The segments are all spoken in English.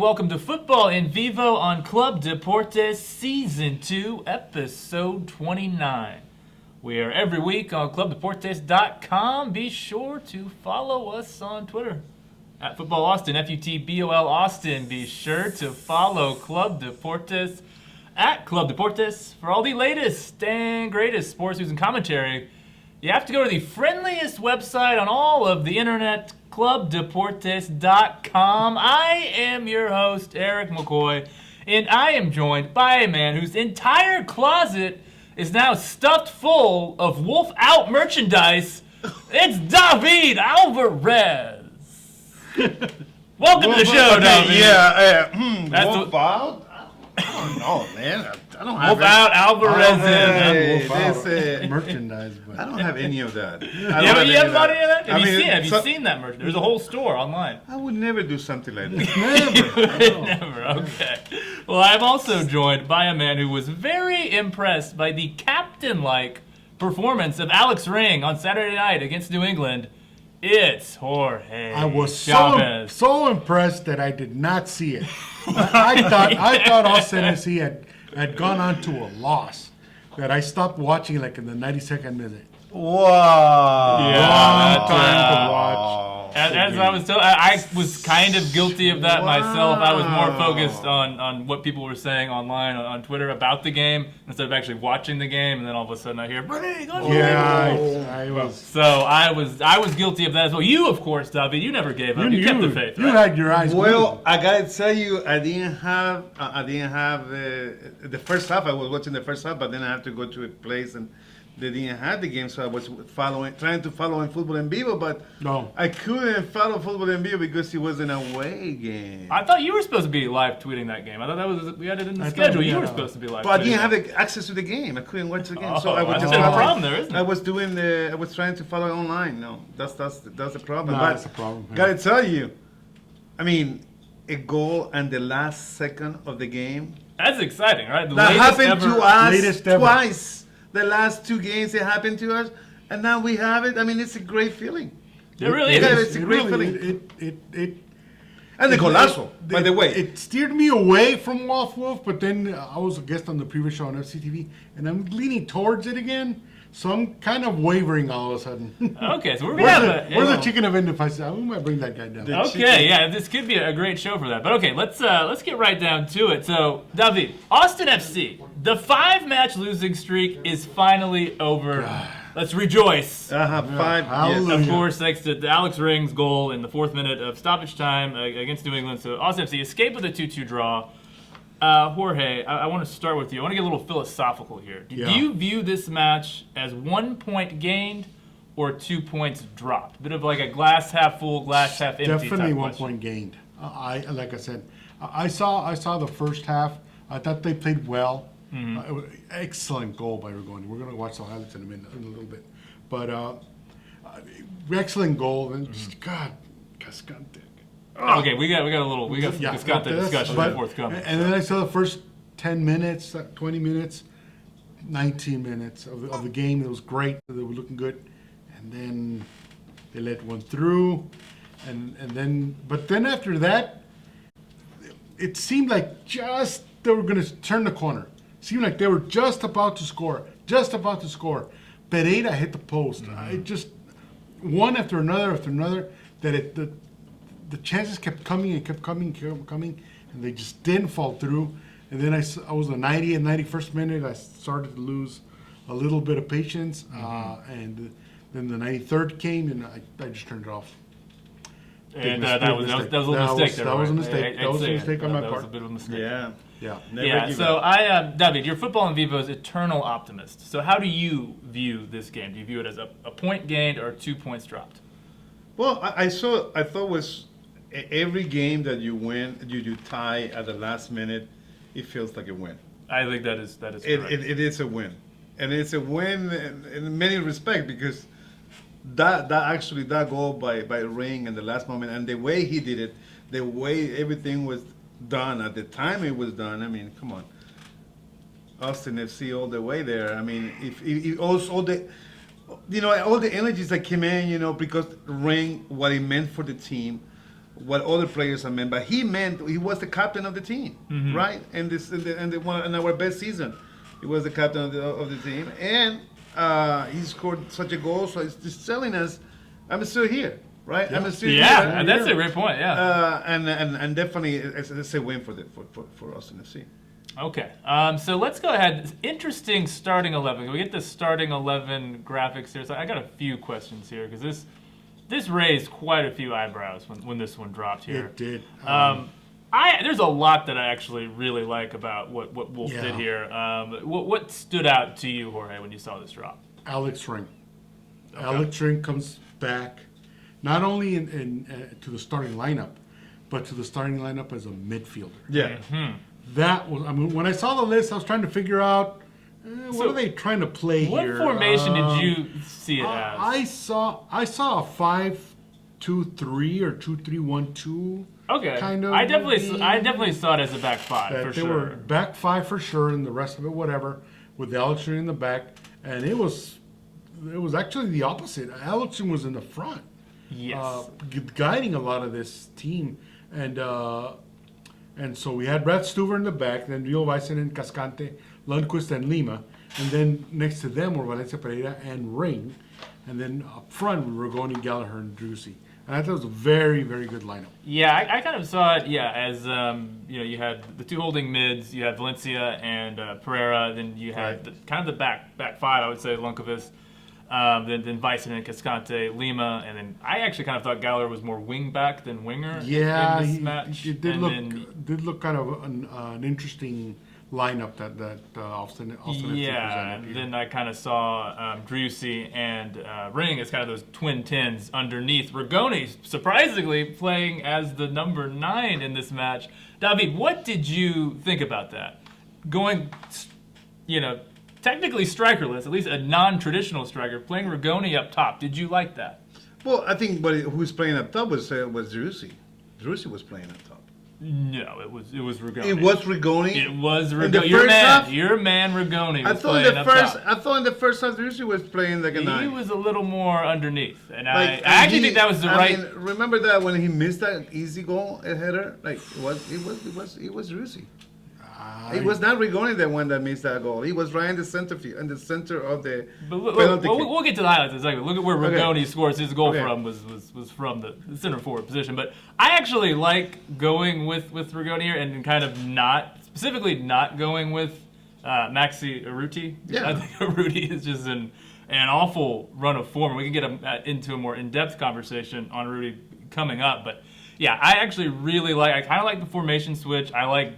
welcome to Futbol En Vivo on Club Deportes Season 2, Episode 29. We are every week on clubdeportes.com. Be sure to follow us on Twitter at Futbol Austin, Futbol Austin. Be sure to follow Club Deportes at Club Deportes for all the latest and greatest sports news and commentary. You have to go to the friendliest website on all of the internet, clubdeportes.com. I am your host, Eric McCoy, and I am joined by a man whose entire closet is now stuffed full of Wolf Out merchandise. It's David Alvarez. Welcome to the show, David. Yeah, Wolf Out? I don't know, man. I don't have Wolf Out, Alvarez in. Merchandise, but I don't have any of that. You haven't bought any of that? Have you seen that merchandise? There's a whole store online. I would never do something like that. Never, okay. Well, I'm also joined by a man who was very impressed by the captain-like performance of Alex Ring on Saturday night against New England. It's Jorge I was Chavez. so impressed that I did not see it. I thought all Tennessee had gone on to a loss. That I stopped watching like in the 92nd minute. Wow. Yeah, Long time to watch. As I was telling, I was kind of guilty of that myself. I was more focused on what people were saying online on Twitter about the game instead of actually watching the game. And then all of a sudden I hear, "Bring on!" Yeah, I was. So I was guilty of that as well. You, of course, David, you never gave up. You kept the faith. You right? had your eyes. Well, glued. I gotta tell you, I didn't have the first half. I was watching the first half, but then I had to go to a place and they didn't have the game, so I was trying to follow in Futbol En Vivo, but No. I couldn't follow Futbol En Vivo because it was an away game. I thought you were supposed to be live tweeting that game. I thought we had it in the schedule. You were supposed to be live. But I tweeting didn't have that. the access to the game. I couldn't watch the game, so Oh, I was that's just a following. problem there, isn't it? I was trying to follow online. No, that's the problem. No, But that's the problem, yeah. Gotta tell you, I mean, a goal and the last second of the game. That's exciting, right? The That latest happened ever. to us Latest ever. twice. The last two games it happened to us, and now we have it. I mean, it's a great feeling. It really Yeah, is. it's a great feeling. It And the golazo, by the way. It steered me away from Wolf, but then I was a guest on the previous show on FCTV, and I'm leaning towards it again. So I'm kind of wavering all of a sudden. Okay, so we're gonna have Where's the chicken event if I say, we might bring that guy down? Okay, yeah, this could be a great show for that. But okay, let's get right down to it. So, David, Austin FC, the 5-match losing streak is finally over. Let's rejoice. Five. Hallelujah. Of course, thanks to Alex Ring's goal in the 4th minute of stoppage time against New England. So, Austin FC escape with a 2-2 draw. Jorge, I want to start with you. I want to get a little philosophical here. Do you view this match as 1 point gained or 2 points dropped? Bit of like a glass half full, glass half empty. Definitely type 1 question. point gained. Like I said, I saw the first half. I thought they played well. It was excellent goal by Rigoni. We're going to watch the highlights in a little bit. But excellent goal. And God, Cascante. Okay, we got Cascante discussion but, forthcoming. And then I saw the first 10 minutes, 20 minutes, 19 minutes of the game. It was great. They were looking good. And then they let one through. But then after that, it seemed like just they were going to turn the corner. It seemed like they were just about to score. Pereira hit the post. It just, one after another, that the chances kept coming, and they just didn't fall through. And then I was the 90th and 91st minute. I started to lose a little bit of patience, and then the 93rd came, and I just turned it off. And that was a little mistake there. That was a mistake. I'd That was a say mistake on my That was part. a bit of a mistake. Yeah. Yeah, so David, you're Futbol En Vivo's eternal optimist. So how do you view this game? Do you view it as a point gained or 2 points dropped? Well, I thought was every game that you win, you tie at the last minute, it feels like a win. I think that is correct. It is a win, and it's a win in many respects because that goal by Ring in the last moment and the way he did it, the way everything was done at the time it was done. I mean, come on, Austin FC all the way there. I mean, if also all the energies that came in, because Ring, what it meant for the team, what other players have meant, but he was the captain of the team, right? And in our best season, he was the captain of the team, and he scored such a goal. So it's just telling us, I'm still here, right? Yeah. I'm still Yeah, here. that's a great point. Yeah. And definitely it's a win for us in the sea. Okay. So let's go ahead. Interesting starting 11. We get the starting 11 graphics here. So I got a few questions here because this raised quite a few eyebrows when this one dropped here. It did. There's a lot that I actually really like about what Wolf did here. What stood out to you, Jorge, when you saw this drop? Alex Ring. Okay. Alex Ring comes back, not only to the starting lineup, but to the starting lineup as a midfielder. Yeah. That was. I mean, when I saw the list, I was trying to figure out what are they trying to play What here. formation did you see it as? I saw a 5-2-3 or 2-3-1-2. Okay. Kind of. I definitely saw it as a back five That for they sure. were back five for sure, and the rest of it whatever, with Alex Ring in the back, and it was actually the opposite. Alex Ring was in the front. Yes. Guiding a lot of this team, and so we had Brad Stuver in the back, then Rio Bison and Cascante, Lundqvist and Lima, and then next to them were Valencia Pereira and Ring, and then up front were Rigoni, Gallagher, and Drusi. And I thought it was a very, very good lineup. Yeah, I kind of saw it. Yeah, as you had the two holding mids, you had Valencia and Pereira, then you had kind of the back five. I would say Lundqvist, then Bison and Cascante, Lima, and then I actually kind of thought Gallagher was more wing back than winger. Yeah, in this match. it did look kind of an interesting lineup that Austin Yeah, presented. then I kind of saw Drusi and Ring as kind of those twin tens underneath. Rigoni, surprisingly, playing as the number 9 in this match. David, what did you think about that? Going, technically strikerless, at least a non-traditional striker, playing Rigoni up top. Did you like that? Well, I think who's playing up top was Drusi. Drusi was playing up top. No, it was Rigoni. It was Rigoni. It was In the Rigoni. first Your man Rigoni I was thought playing up top. I thought in the first half Drusi was playing like a He 9. was a little more underneath, and Like, I actually think that was the right. I mean, remember that when he missed that easy goal, a header, like it was Drusi. It was not Rigoni the one that missed that goal. He was right in the center of the But look, penalty kick. we'll get to the highlights in a second. Look at where Rigoni scores his goal Okay. from was from the center forward position. But I actually like going with Rigoni here and kind of specifically not going with Maxi Urruti. Yeah. I think Urruti is just an awful run of form. We can get into a more in-depth conversation on Urruti coming up. But yeah, I actually really I kind of like the formation switch. I like,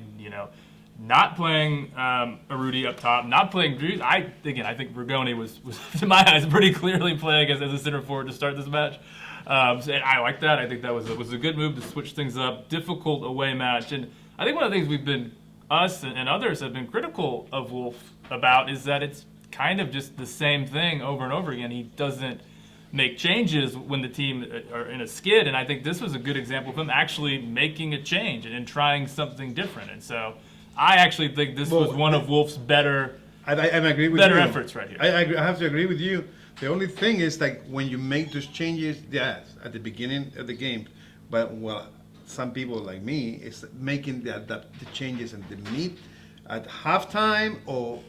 not playing Urruti up top, not playing Drew. I think Rigoni was to my eyes pretty clearly playing as a center forward to start this match. And I like that. I think that was a good move to switch things up. Difficult away match, and I think one of the things us and others have been critical of Wolf about is that it's kind of just the same thing over and over again. He doesn't make changes when the team are in a skid, and I think this was a good example of him actually making a change and trying something different. And so I actually think this was one of Wolf's better I agree with you. efforts right here. I have to agree with you. The only thing is like when you make those changes, yes, at the beginning of the game, but some people like me is making the changes in the mid at halftime or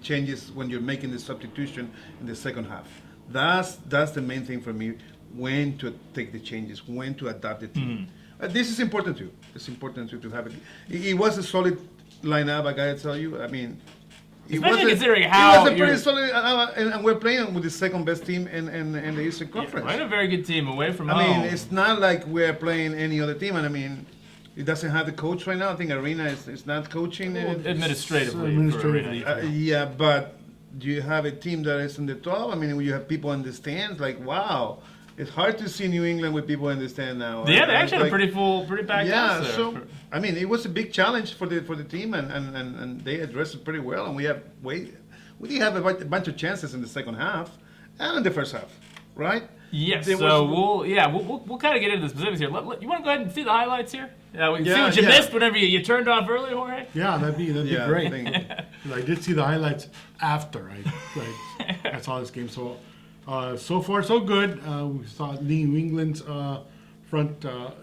changes when you're making the substitution in the second half. That's the main thing for me. When to take the changes, when to adapt the team. This is important too. It's important to have it. It was a solid lineup, I gotta tell you. I mean, Especially considering how it was a pretty you're- solid, and we're playing with the second best team in the Eastern Conference. Right, a very good team away from I home. mean, it's not like we're playing any other team, and I mean, it doesn't have the coach right now. I think Arena is not coaching. Administratively. Administratively. for Arena. Yeah, but do you have a team that is in the top? I mean, when you have people in the stands, like wow, it's hard to see New England with people in the stand now. Yeah, they And actually had a pretty packed yeah, house there. so I mean, it was a big challenge for the team, and they addressed it pretty well. And we did have a bunch of chances in the second half and in the first half, right? Yes, There so was- we'll kind of get into the specifics here. You want to go ahead and see the highlights here? Yeah, we can see Yeah, what you yeah. missed whenever you turned off early, Jorge. Yeah, that'd be Yeah, great. I think- I did see the highlights after I saw this game. So so far so good. We saw New England's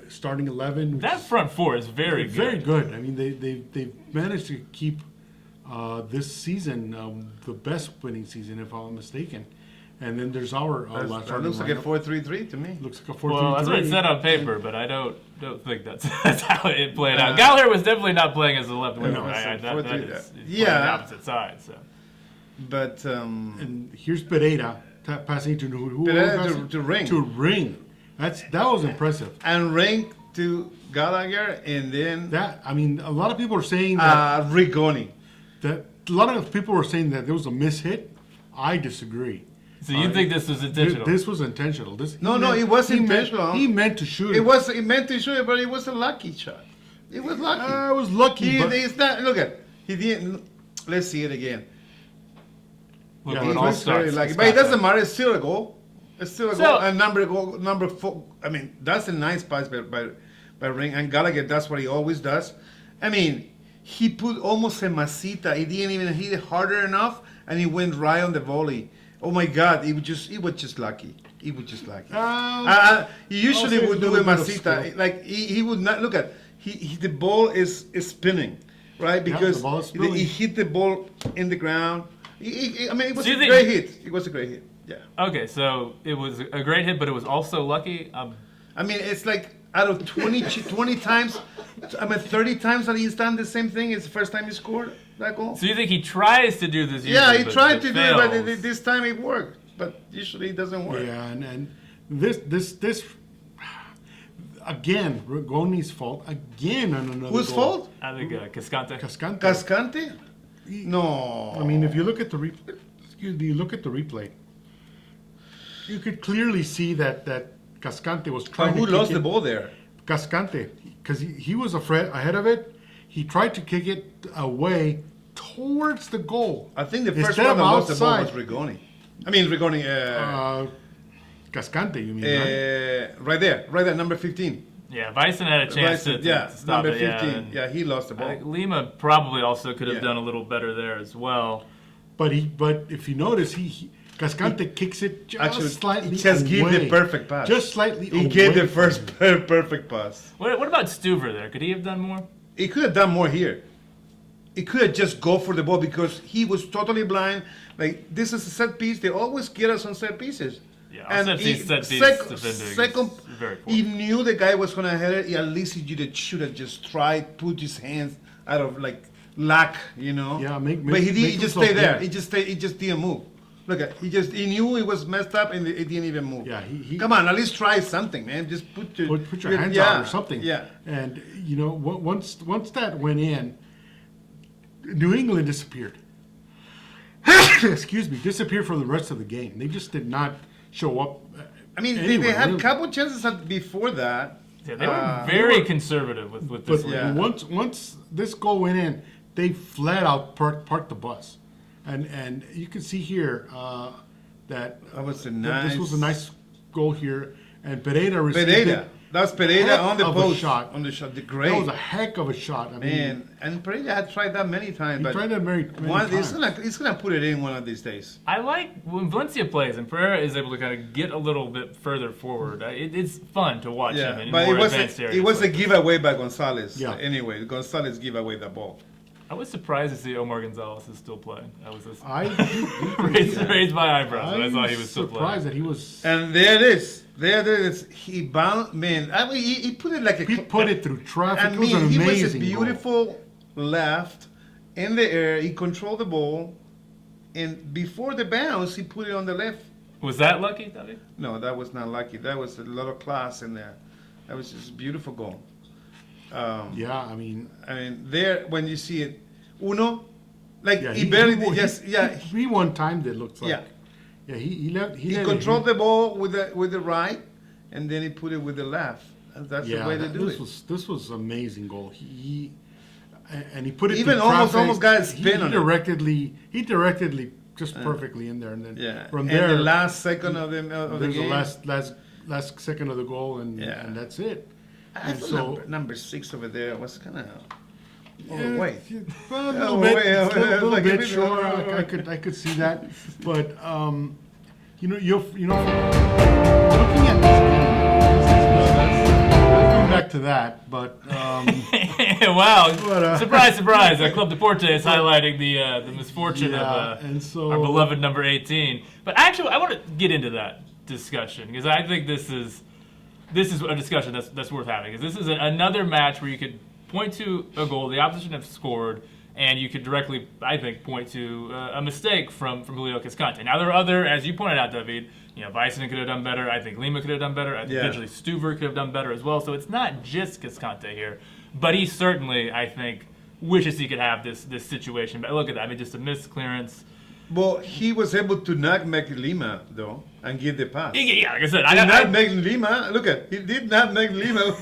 starting 11. which That is front four is very good. very good. I mean, they've managed to keep this season the best winning season, if I'm not mistaken. And then there's our last That looks like a 4-3-3 to me. Looks like a 4-3-3. Well, that's what it said on paper, but I don't think that's how it played out. Gallagher was definitely not playing as a left winger. No, That is yeah. playing the opposite side. So But And here's Pereira passing to who? Pereira to Ring. To Ring. That was impressive. and Ring to Gallagher, and then I mean, a lot of people are saying that Rigoni. a lot of people were saying that there was a mishit. I disagree. So you think this was intentional? This was intentional. No, it was intentional. He meant to shoot It meant to shoot it, but it was a lucky shot. It was lucky. I was lucky. but It's not. Look at he didn't. Let's see it again. Look Yeah, where He it all was very starts. lucky, It's but it got doesn't that. matter. It's still a goal. It's still a So- goal. And number 4. I mean, that's a nice pass by Ring, and Gallagher. That's what he always does. I mean, he put almost a masita. He didn't even hit it harder enough, and he went right on the volley. Oh my God! He was just lucky. He was just lucky. He usually I'll say would a do a little bit of masita. skill. Like he would not look at. The ball is spinning, right? the Because ball is he spinning. hit the ball in the ground. I mean, it was So you a think- great hit. It was a great hit. Yeah. Okay, so it was a great hit, but it was also lucky. I mean, it's like out of 20 times, 30 times that he's done the same thing. It's the first time he scored that goal. So you think he tries to do this? Yeah, usually, he but tried to do it, but fails? this time it worked. But usually it doesn't work. Yeah, and this again, Rigoni's fault again on another. Whose goal. fault? I think Cascante. Cascante. Cascante? No. I mean, if you look at the replay, you could clearly see that Cascante was But trying who to lost kick the it. ball there? Cascante, because he was ahead of it. He tried to kick it away towards the goal. I think the first Instead one that of lost the ball was outside. Rigoni. I mean, Rigoni. Cascante, you mean? Right? Right there, number 15. Yeah, Bison had a chance to stop number it. 15. and Yeah, he lost the I ball. think Lima probably also could have Yeah. done a little better there as well. But if you notice, Cascante kicks it just Actually, slightly he just away. gave the perfect pass. Just slightly He away gave the from first it. perfect pass. What about Stuver there? Could he have done more? He could have done more here. He could have just go for the ball because he was totally blind. Like, this is a set piece. They always get us on set pieces. Yeah, And set he- piece defending second, is very poor. he knew the guy was gonna hit it. At least he should have just tried, put his hands out of like lack, you know. Yeah, make- but he make just himself stayed there. there. He just didn't move. Look at, he knew it was messed up and he didn't even move. Yeah, he- come on, at least try something, man. Just put your hands yeah, out or something. Yeah. And you know, once that went in, New England disappeared. Excuse me, disappeared from the rest of the game. They just did not show up. I mean, anywhere, they had a really. couple chances before that. Yeah, they were very conservative with this. But league. Yeah. once this goal went in, they flat out parked the bus, and you can see here that That was a this was a nice- nice goal here, and Pereira received Pereira. it. That's Pereira Heck on the of a post. shot. On the shot. The That great. was a heck of a shot. I mean, Man, and Pereira had tried that many times. he but tried that many he's times. gonna put it in one of these days. I like when Valencia plays and Pereira is able to kind of get a little bit further forward. It's fun to watch him in but more it was advanced areas. it was a like this. giveaway by Gonzalez. Yeah. Anyway, Gonzalez gave away the ball. I was surprised to see Omar Gonzalez is still playing. I was just I raised my eyebrows when I saw he was still surprised playing. that he was. And there it is. There it is. He bound. Man, I mean, he put it like a. He put it through traffic. I It was an mean, he was a amazing goal. beautiful left in the air. He controlled the ball, and before the bounce, he put it on the left. Was that lucky, David? No, that was not lucky. That was a lot of class in there. That was just a beautiful goal. Yeah, I mean, There when you see it, Uno, like yeah, he barely did. He one time that looks like. Yeah. Yeah, he left. He let it controlled hit. the ball with the right, and then he put it with the left. And that's the way to do it. This was amazing goal. And he put it Even through almost traffic. got a spin on it. He directly just perfectly in there, and then Yeah. from and there the last second of the there's game. the last second of the goal, and Yeah. and that's it. I And thought number 6 over there was kind of overweight. Well, a Yeah, little bit, overweight, a little like bit, a sure. bit- I could see that, but you know, looking at this game, back to that, but Wow! Surprise, surprise! Club Deporte is highlighting the misfortune of and so, our beloved number 18. But actually, I want to get into that discussion because I think this is a discussion that's worth having. Because this is another match where you could point to a goal the opposition have scored, and you could directly, I think, point to a mistake from Julio Cascante. Now, there are other, as you pointed out, David, Vicenen could have done better. I think Lima could have done better. I think eventually Stuver could have done better as well. So it's not just Cascante here. But he certainly, I think, wishes he could have this situation. But look at that. I mean, just a missed clearance. Well, he was able to not make Lima, though, and give the pass. Yeah, like I said, He did not make Lima. Look at, he did not make Lima.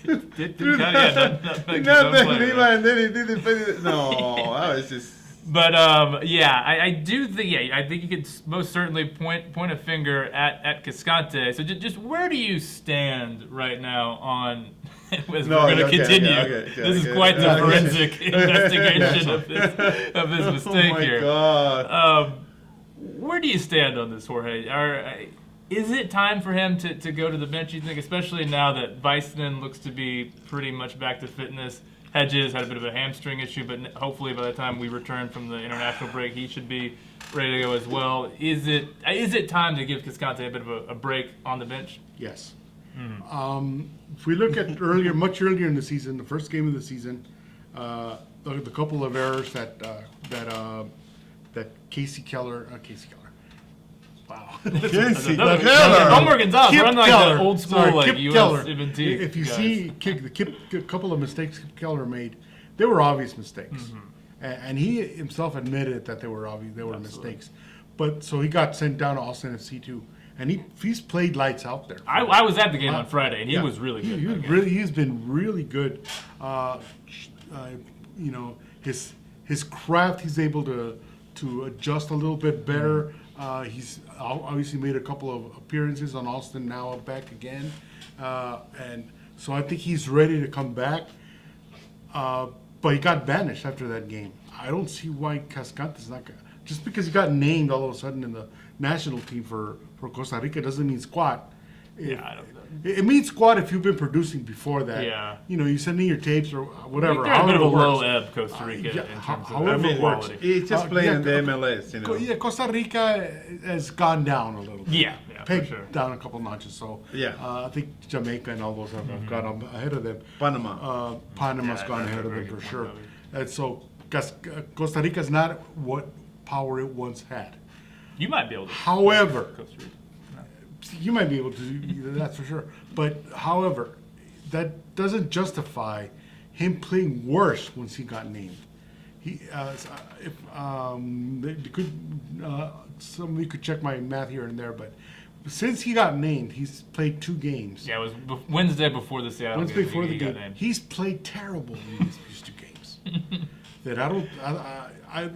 did not make Lima, and then he did the no, that was just. But I do think I think you could most certainly point a finger at Cascante. So just where do you stand right now on? As we're going to continue. This is quite the forensic investigation of this mistake here. Oh my God. Where do you stand on this, Jorge? Is it time for him to go to the bench, you think, especially now that Vicenen looks to be pretty much back to fitness? Hedges had a bit of a hamstring issue, but hopefully by the time we return from the international break, he should be ready to go as well. Is it time to give Cascante a bit of a break on the bench? Yes. If we look at much earlier in the season, the first game of the season, the couple of errors that Casey Keller. Wow. Homework and We're on like the old school Kip US Keller. M&T If you guys. see a couple of mistakes Kip Keller made, they were obvious mistakes, and he himself admitted that they were obvious. They were mistakes, but so he got sent down to Austin FC too. And he's played lights out there. I was at the game on Friday, and he was really good. He's been really good. His craft, he's able to adjust a little bit better. He's obviously made a couple of appearances on Austin, now back again, and so I think he's ready to come back. But he got banished after that game. I don't see why Cascante's not gonna, just because he got named all of a sudden in the national team for Costa Rica doesn't mean squat. I don't know. It means squat if you've been producing before that. Yeah. You send in your tapes or whatever. They're a bit of a low works. ebb, Costa Rica, in terms however of it works. quality. He's just playing in the MLS, Yeah, Costa Rica has gone down a little bit. Yeah, for Pegged sure. down a couple notches. So I think Jamaica and all those have gone ahead of them. Panama's gone ahead of them for sure. Point, And so Costa Rica's not what power it once had. You might be able to. However, Costa Rica. you might be able to do that's for sure. But however, that doesn't justify him playing worse once he got named. Somebody could check my math here and there, but since he got named, he's played 2 games. Yeah, it was Wednesday before the Seattle Wednesday game. before the he got game, named. he's played terrible in these 2 games. That I don't.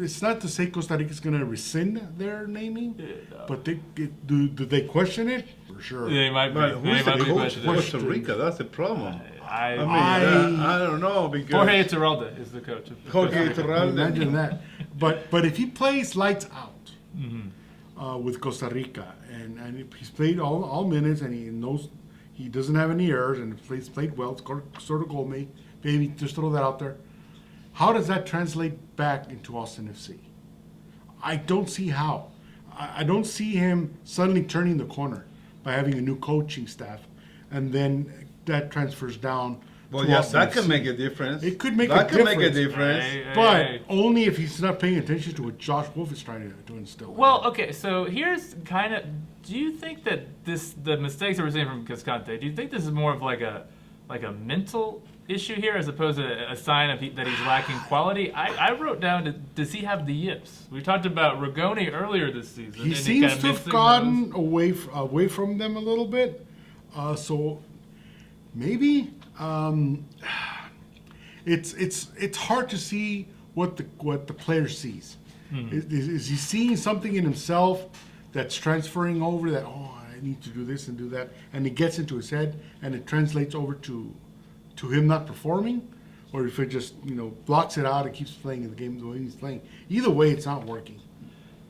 It's not to say Costa Rica's going to rescind their naming, but do they question it? For sure. They might be. But who's the coach of Costa questioning. Rica? That's the problem. I I don't know because Jorge Iturralde is the coach of Jorge Iturralde. Imagine that. But if he plays lights out with Costa Rica and he's played all minutes and he knows he doesn't have any errors and he's played well, scored a goal, maybe just throw that out there. How does that translate back into Austin FC? I don't see how. I don't see him suddenly turning the corner by having a new coaching staff, and then that transfers down. Well, to yeah, Austin that FC. can make a difference. It could make that a can make a difference. difference. But only if he's not paying attention to what Josh Wolf is trying to instill. Well, okay, so here's kind of. Do you think that the mistakes that we're seeing from Cascante? Do you think this is more of like a mental issue here as opposed to a sign of that he's lacking quality? I wrote down, does he have the yips? We talked about Rigoni earlier this season. He and seems kind of to have mixing gotten those. away from them a little bit. So maybe it's hard to see what the player sees. Is he seeing something in himself that's transferring over that, I need to do this and do that, and it gets into his head and it translates over to him not performing, or if it just blocks it out and keeps playing the game the way he's playing. Either way, it's not working.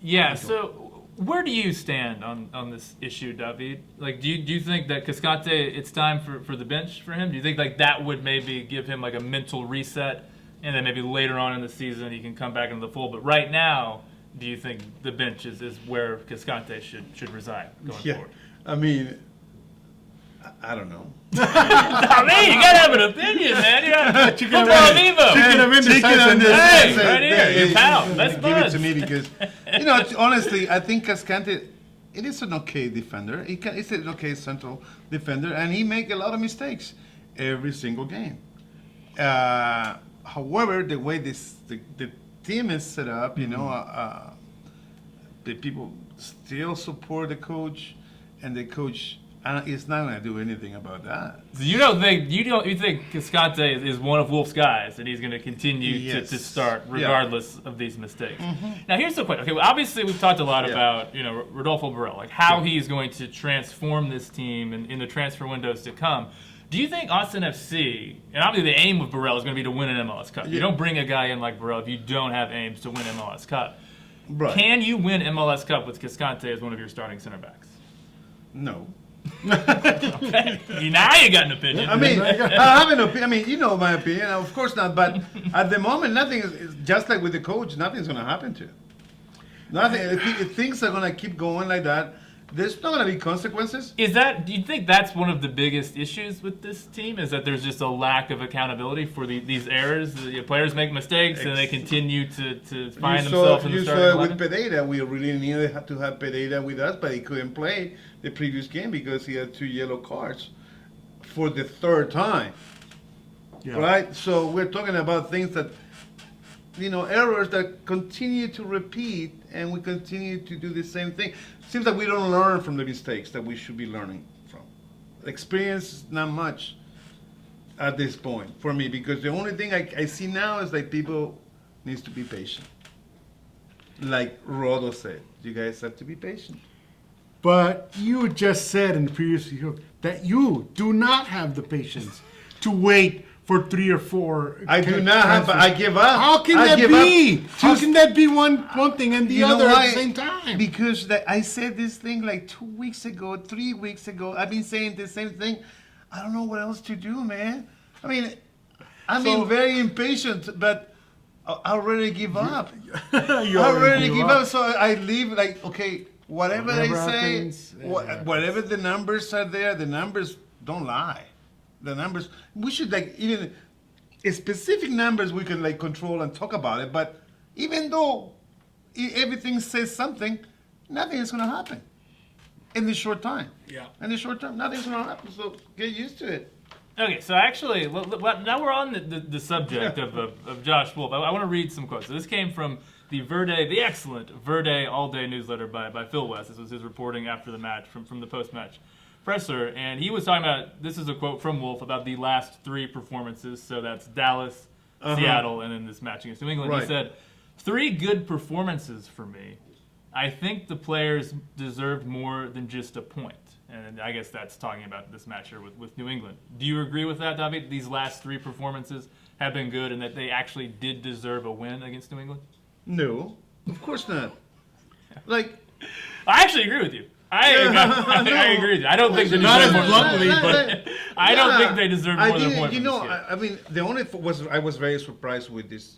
Yeah, so Where do you stand on this issue, David? Like, do you think that Cascante, it's time for the bench for him? Do you think like that would maybe give him like a mental reset, and then maybe later on in the season he can come back into the fold? But right now, do you think the bench is where Cascante should reside going forward? I mean, I don't know. I mean, you gotta have an opinion, man. You're Futbol En Vivo. Chicken of indecisiveness. Hey, right here, your pal. Let's Give it buzz. to me because, honestly, I think Cascante, it is an okay defender. He's an okay central defender, and he make a lot of mistakes every single game. However, the way the team is set up, the people still support the coach, and the coach is not going to do anything about that. So you think Cascante is one of Wolf's guys, and he's going to continue to start regardless of these mistakes. Now here's the question. Okay, well, obviously we've talked a lot about Rodolfo Borrell, like how he's going to transform this team in the transfer windows to come. Do you think Austin FC, and obviously the aim of Borrell is going to be to win an MLS Cup. You don't bring a guy in like Borrell if you don't have aims to win MLS Cup. Right. Can you win MLS Cup with Cascante as one of your starting center backs? No. Okay. Now you got an opinion. I mean, I have an opinion. I mean, you know my opinion. Of course not. But at the moment, nothing is just like with the coach. Nothing's going to happen to him. Nothing. If things are going to keep going like that, there's not going to be consequences. Do you think that's one of the biggest issues with this team? Is that there's just a lack of accountability for these errors? The players make mistakes and they continue to find themselves in the starting 11? With Pereira, we really needed to have Pereira with us, but he couldn't play the previous game because he had 2 yellow cards for the 3rd time. Yeah. Right? So we're talking about things that, errors that continue to repeat, and we continue to do the same thing. Seems like we don't learn from the mistakes that we should be learning from. Experience, not much at this point for me, because the only thing I see now is like people needs to be patient. Like Rodo said, you guys have to be patient. But you just said in the previous video that you do not have the patience to wait for 3 or 4. I do not have. I give up. How can that be? How can that be one thing and the other at the same time? Because I said this thing like 2 weeks ago, 3 weeks ago. I've been saying the same thing. I don't know what else to do, man. I mean, I'm being very impatient, but I already give up. I already give up. So I leave like, okay, whatever they say, whatever the numbers are there, the numbers don't lie. The numbers, we should even specific numbers we can control and talk about it, but even though everything says something, nothing is going to happen in the short time. Yeah. In the short term, nothing's going to happen, so get used to it. Okay, so actually, now we're on the subject of Josh Wolf. I want to read some quotes. So this came from the excellent Verde All-Day newsletter by Phil West. This was his reporting after the match from the post-match presser, and he was talking about, this is a quote from Wolf about the last 3 performances, so that's Dallas, Seattle, and then this match against New England. Right. He said, 3 good performances for me. I think the players deserved more than just a point. And I guess that's talking about this match here with New England. Do you agree with that, David? These last 3 performances have been good and that they actually did deserve a win against New England? No, of course not. I actually agree with you. I agree with you. I don't think they deserve more bluntly, but I don't think they deserve more than a point. I mean, the only I was very surprised with this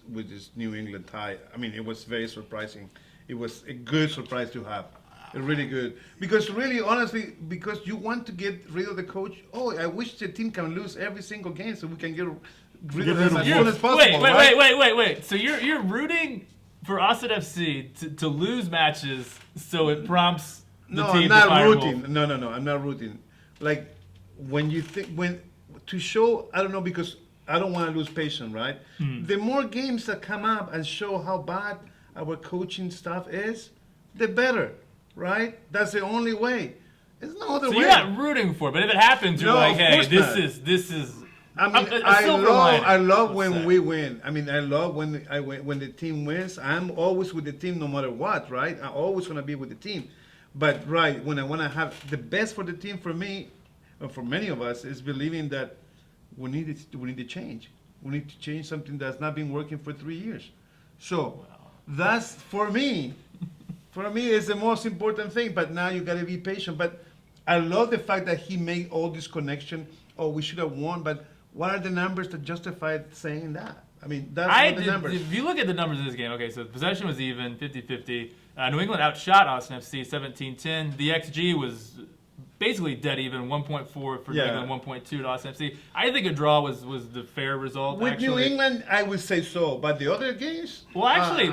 New England tie. I mean, it was very surprising. It was a good surprise to have. Really good. Because really, honestly, because you want to get rid of the coach. Oh, I wish the team can lose every single game so we can get rid of them as soon as possible. Wait. So you're rooting for Austin FC to lose matches so it prompts the team to fire Wolf. No, I'm not rooting. Like, when you think, to show, I don't know, because I don't want to lose patience, right? The more games that come up and show how bad our coaching stuff is, the better. Right? That's the only way. There's no other way. So you're not rooting for it, but if it happens, you're like, hey, this is. I mean, I love when we win. I mean, I love when the team wins. I'm always with the team no matter what, right? I'm always going to be with the team. But, right, when I want to have the best for the team, for me, or for many of us, is believing that we need to change. We need to change something that's not been working for 3 years. So, that's, for me, For me, it's the most important thing. But now you got to be patient. But I love the fact that he made all this connection. Oh, we should have won. But what are the numbers that justify saying that? I mean, that's what the numbers. If you look at the numbers of this game, okay, so the possession was even, 50-50. New England outshot Austin FC 17-10. The XG was basically dead even, 1.4 for New England, 1.2 to Austin FC. I think a draw was the fair result. With New England, I would say so. But the other games? Well, actually,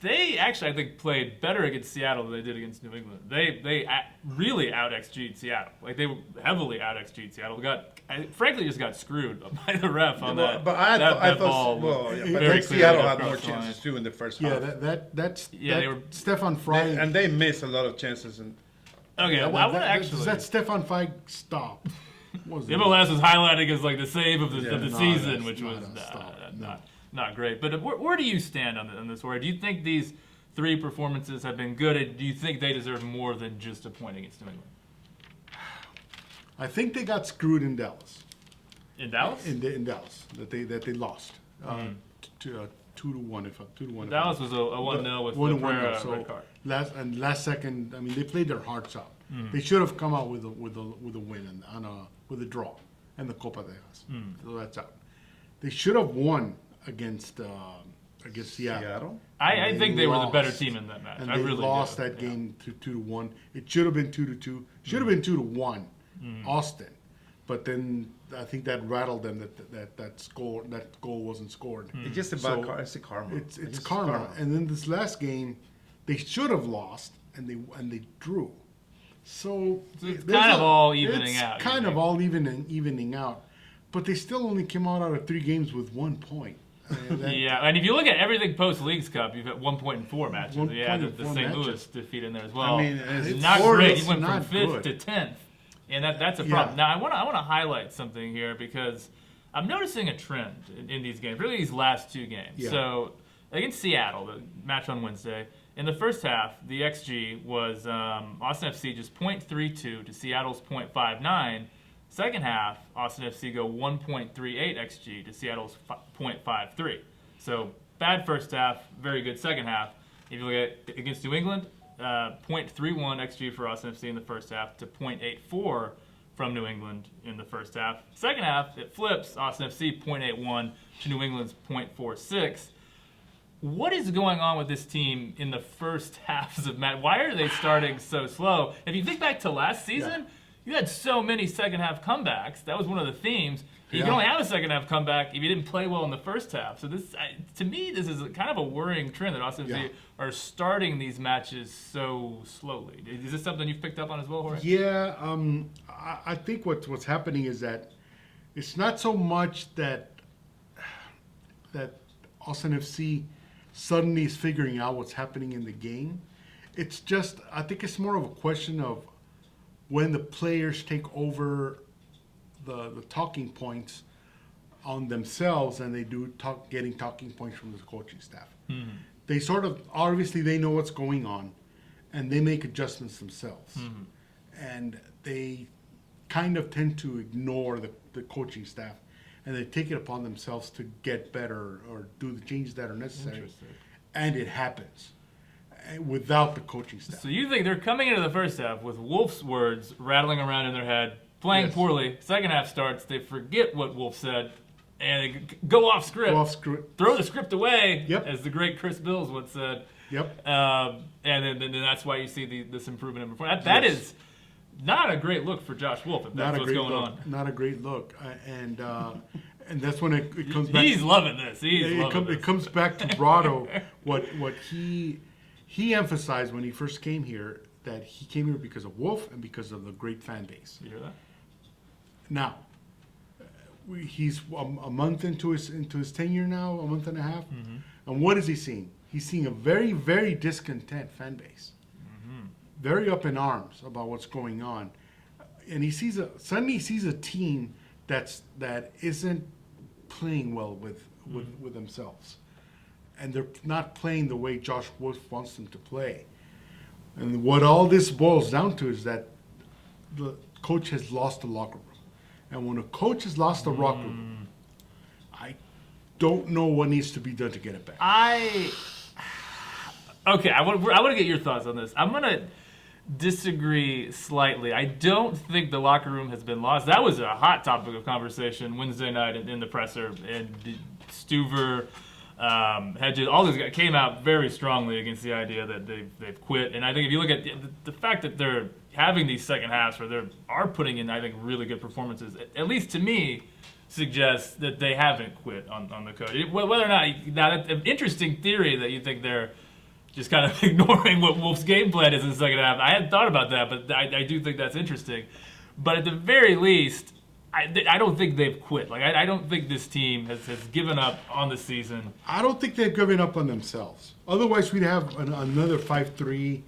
they actually, I think, played better against Seattle than they did against New England. They really out-XG'd Seattle. Like, they heavily out-XG'd Seattle. Frankly, just got screwed by the ref on that. But I thought ball. Well, but Seattle had more chances, too, in the first half. They were Stefan Fry. And they missed a lot of chances. Okay, I want to actually... Does that Stefan Fry stop? The MLS was highlighting as like the save of the season, which was not great. But where do you stand on this? Where do you think these three performances have been good? Do you think they deserve more than just a point against New England? I think they got screwed in Dallas. In Dallas? In Dallas, that they lost to 2-1. 2-1. Dallas was a 1-0 with the Pereira red card. Last second, I mean, they played their hearts out. They should have come out with a win with a draw, and the Copa de Gas. So that's out. They should have won against Seattle. I think they were the better team in that match. And I they really lost that game to 2-1. It should have been 2-2. Should have been 2-1. Austin, but then I think that rattled them that goal wasn't scored. It's just about it's karma. It's karma. And then this last game, they should have lost, and they drew. So it's kind of all evening out. It's kind of all evening out. But they still only came out of 3 games with 1 point. And if you look at everything post Leagues Cup, you've got 1 point in 4 matches. The St. Louis defeat in there as well. I mean, it's not great. You went from 5th good. to 10th, and that's a problem. Now I want to highlight something here because I'm noticing a trend in these games, really these last 2 games. Yeah. So against Seattle, the match on Wednesday, in the first half, the XG was Austin FC just 0.32 to Seattle's 0.59. Second half, Austin FC go 1.38 XG to Seattle's 0.53. So bad first half, very good second half. If you look at against New England, 0.31 XG for Austin FC in the first half to 0.84 from New England in the first half. Second half, it flips. Austin FC 0.81 to New England's 0.46. What is going on with this team in the first halves of match? Why are they starting so slow? If you think back to last season, you had so many second half comebacks. That was one of the themes. You can only have a second half comeback if you didn't play well in the first half. So this, to me, this is kind of a worrying trend that Austin FC are starting these matches so slowly. Is this something you've picked up on as well, Jorge? Yeah, I think what's happening is that it's not so much that Austin FC suddenly is figuring out what's happening in the game. It's just, I think it's more of a question of when the players take over the talking points on themselves and they do getting talking points from the coaching staff. Mm-hmm. They sort of, obviously they know what's going on and they make adjustments themselves. Mm-hmm. And they kind of tend to ignore the coaching staff and they take it upon themselves to get better or do the changes that are necessary. And it happens without the coaching staff. So you think they're coming into the first half with Wolf's words rattling around in their head, playing poorly. Second half starts, they forget what Wolf said, and they go off script. Throw the script away, as the great Chris Bills once said. Yep. And then that's why you see this improvement in performance. That is not a great look for Josh Wolf, if that's what's going on. Not a great look. And that's when it comes back. He's loving this. It comes back to Brado, what he emphasized when he first came here, that he came here because of Wolf and because of the great fan base. You hear that? Now, he's a month into his tenure now, a month and a half. Mm-hmm. And what is he seeing? He's seeing a very, very discontent fan base. Mm-hmm. Very up in arms about what's going on. And he suddenly sees a team that isn't playing well with themselves. And they're not playing the way Josh Wolf wants them to play. And what all this boils down to is that the coach has lost the locker room. And when a coach has lost the locker room, I don't know what needs to be done to get it back. Okay, I want to get your thoughts on this. I'm gonna disagree slightly. I don't think the locker room has been lost. That was a hot topic of conversation Wednesday night in the presser, and Stuver, Hedges, all these guys came out very strongly against the idea that they've quit. And I think if you look at the fact that they're having these second halves where they are putting in, I think, really good performances, at least to me, suggests that they haven't quit on the coach. Whether or not, now that's an interesting theory that you think they're just kind of ignoring what Wolf's game plan is in the second half. I hadn't thought about that, but I do think that's interesting. But at the very least, I don't think they've quit. Like I don't think this team has given up on the season. I don't think they've given up on themselves. Otherwise, we'd have another 5-3,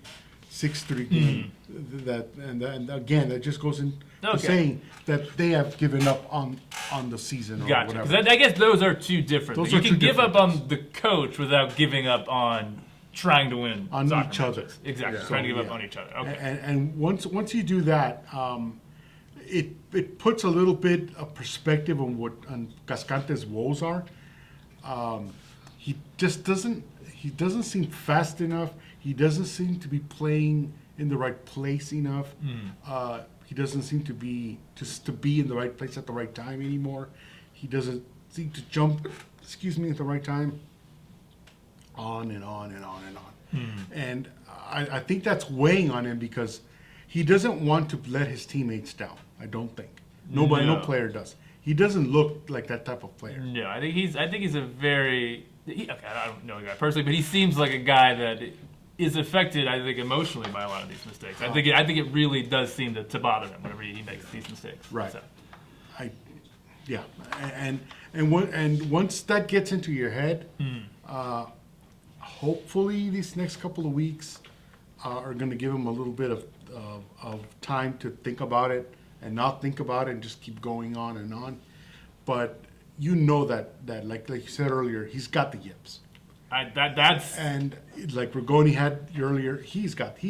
6-3 game. And again, that just goes into saying that they have given up on the season or Gotcha. whatever. Because I guess those are two different things. You can give up on the coach without giving up on trying to win on soccer each other. matches. Exactly, Yeah. trying to give up on each other. Okay. And once you do that, it puts a little bit of perspective on what Cascante's woes are. He just doesn't seem fast enough. He doesn't seem to be playing in the right place enough. He doesn't seem to be in the right place at the right time anymore. He doesn't seem to jump, at the right time. On and on and on and on. And I think that's weighing on him because he doesn't want to let his teammates down. I don't think. No player does. He doesn't look like that type of player. No, I think he's a very I don't know the guy personally, but he seems like a guy that is affected, I think, emotionally by a lot of these mistakes. I think it really does seem to bother him whenever he makes these mistakes. Right. So. And once that gets into your head, hopefully these next couple of weeks are going to give him a little bit of time to think about it and not think about it and just keep going on and on. But you know that like you said earlier, he's got the yips. That's and like Rigoni had earlier, he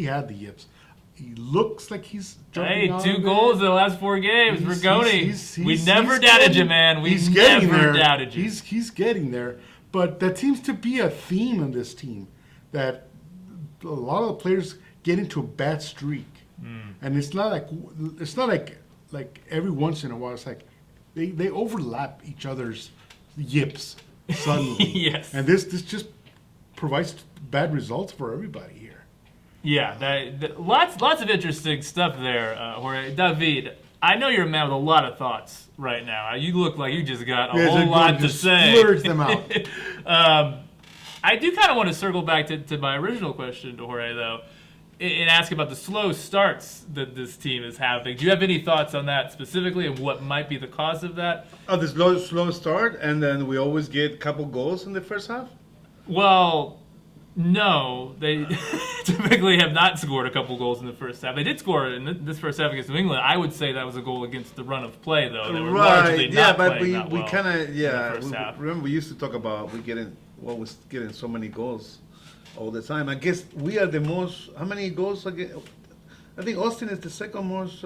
had the yips. He looks like he's jumping out 2 goals in the last 4 games. Rigoni. We never doubted you, man. We never doubted you. He's getting there. But that seems to be a theme on this team, that a lot of the players get into a bad streak, and it's not like every once in a while. It's like they overlap each other's yips suddenly. Yes. And this just provides bad results for everybody here. Yeah, lots of interesting stuff there, Jorge. David, I know you're a man with a lot of thoughts right now. You look like you just got a whole lot to say. Splurge them out. I do kind of want to circle back to my original question to Jorge, though, and ask about the slow starts that this team is having. Do you have any thoughts on that specifically and what might be the cause of that? Oh, the slow start, and then we always get a couple goals in the first half? Well, no, they typically have not scored a couple goals in the first half. They did score in this first half against New England. I would say that was a goal against the run of play, though. They were largely not playing that well kind of in the first half. Remember we used to talk about was getting so many goals all the time. I guess we are the most. How many goals? I think Austin is the second most.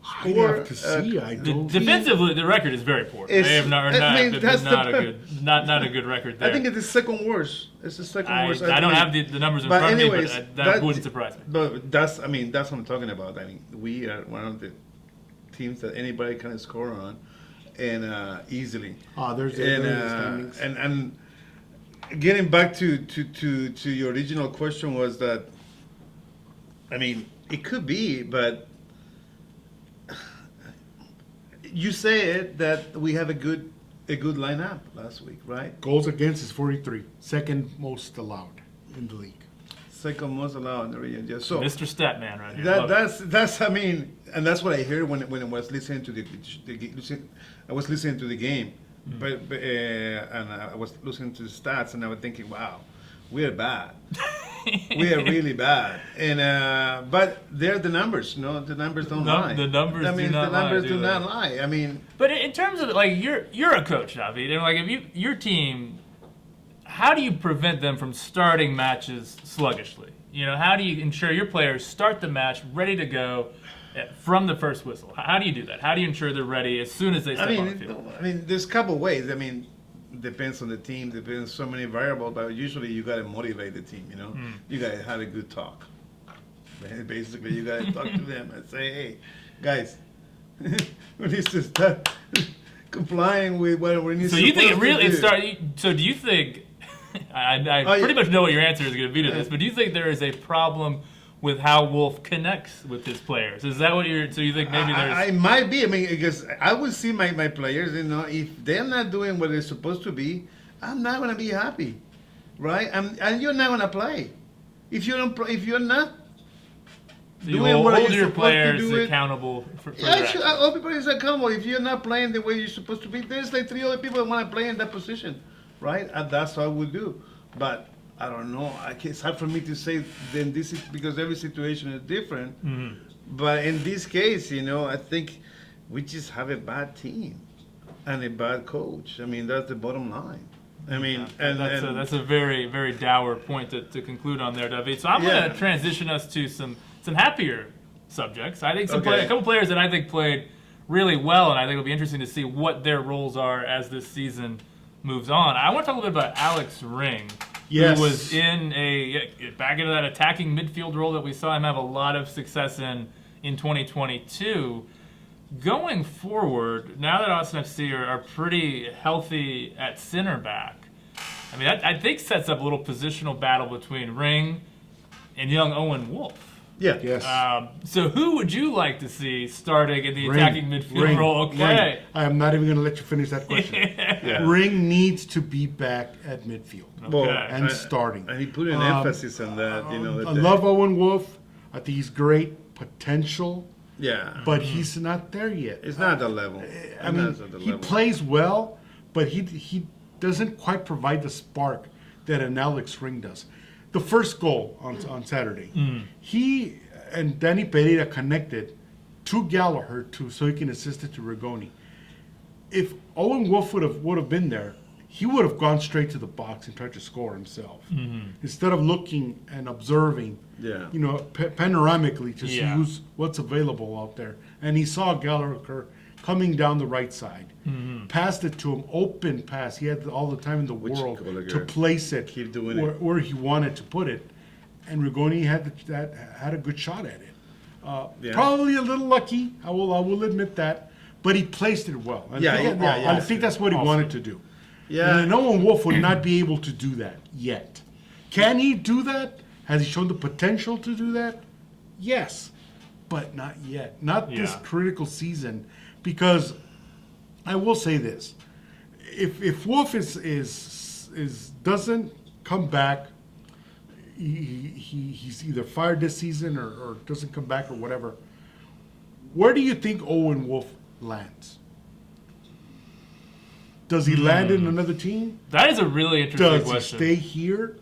I have to see. I don't. Defensively, the record is very poor. They have not a good record there. I think it's the second worst. It's the second worst. I don't have the numbers in front of me, but that wouldn't surprise me. But that's what I'm talking about. I mean, we are one of the teams that anybody can score on, and easily. There's the standings. And getting back to your original question was that, I mean, it could be, but you said that we have a good lineup last week, right? Goals against is 43, second most allowed in the league. Second most allowed in the region. Yeah. So Mr. Statman right here. That's I mean, and that's what I heard when I was listening to I was listening to the game, but and I was listening to the stats, and I was thinking, wow, we are bad. We are really bad, and but they're the numbers. No, the numbers don't lie. The numbers do not lie. The numbers do not lie. I mean, but in terms of like you're a coach, David, and like if your team, how do you prevent them from starting matches sluggishly? You know, how do you ensure your players start the match ready to go from the first whistle? How do you do that? How do you ensure they're ready as soon as they step on the field? I mean, there's a couple ways. I mean, depends on the team, depends so many variables, but usually you got to motivate the team, you know? You got to have a good talk. Basically, you got to talk to them and say, hey, guys, we need to start complying with what we need So to you think it really do. So do you think? I pretty much know what your answer is going to be to this, but do you think there is a problem with how Wolf connects with his players? Is that what you're? So you think maybe there's? I might be. I mean, because I would see my players. You know, if they're not doing what they're supposed to be, I'm not gonna be happy, right? And you're not gonna play if you don't. If you're not So you doing hold what you're your supposed players to do it, accountable for yeah, their sure, actions. everybody is accountable. If you're not playing the way you're supposed to be, there's like 3 other people that want to play in that position, right? And that's what I would do. But I don't know. It's hard for me to say. Then this is because every situation is different. But in this case, you know, I think we just have a bad team and a bad coach. I mean, that's the bottom line. I mean, That's a very, very dour point to conclude on there, David. So I'm going to transition us to some happier subjects. I think a couple players that I think played really well, and I think it'll be interesting to see what their roles are as this season moves on. I want to talk a little bit about Alex Ring, Yes. who was back into that attacking midfield role that we saw him have a lot of success in 2022. Going forward, now that Austin FC are pretty healthy at center back, I mean, I think sets up a little positional battle between Ring and young Owen Wolf. yeah. Yes. So who would you like to see starting in the Ring, attacking midfield Ring, role? Okay. Ring. I am not even going to let you finish that question. Yeah. Ring needs to be back at midfield Well, and starting. And he put an emphasis on that. You know, I love Owen Wolf. I think he's great potential, Yeah. but he's not there yet. It's not at the level. I mean, It's not at the he level. plays well, but he doesn't quite provide the spark that an Alex Ring does. The first goal on Saturday, he and Danny Pereira connected to Gallagher so he can assist it to Rigoni. If Owen Wolf would have been there, he would have gone straight to the box and tried to score himself instead of looking and observing. Yeah. You know, panoramically to see Yeah. what's available out there. And he saw Gallagher coming down the right side, passed it to him, open pass. He had all the time in the world Gallagher to place it keep doing where he wanted to put it, and Rigoni had a good shot at it. Yeah. Probably a little lucky. I will admit that, but he placed it well. And I think that's what he wanted to do. Yeah. And Owen Wolf would not be able to do that yet. Can he do that? Has he shown the potential to do that? Yes, but not yet. Not this Yeah. critical season, because I will say this: if Wolf is doesn't come back, he's either fired this season or doesn't come back or whatever. Where do you think Owen Wolf lands? Does he land in another team? That is a really interesting Does question. he stay here?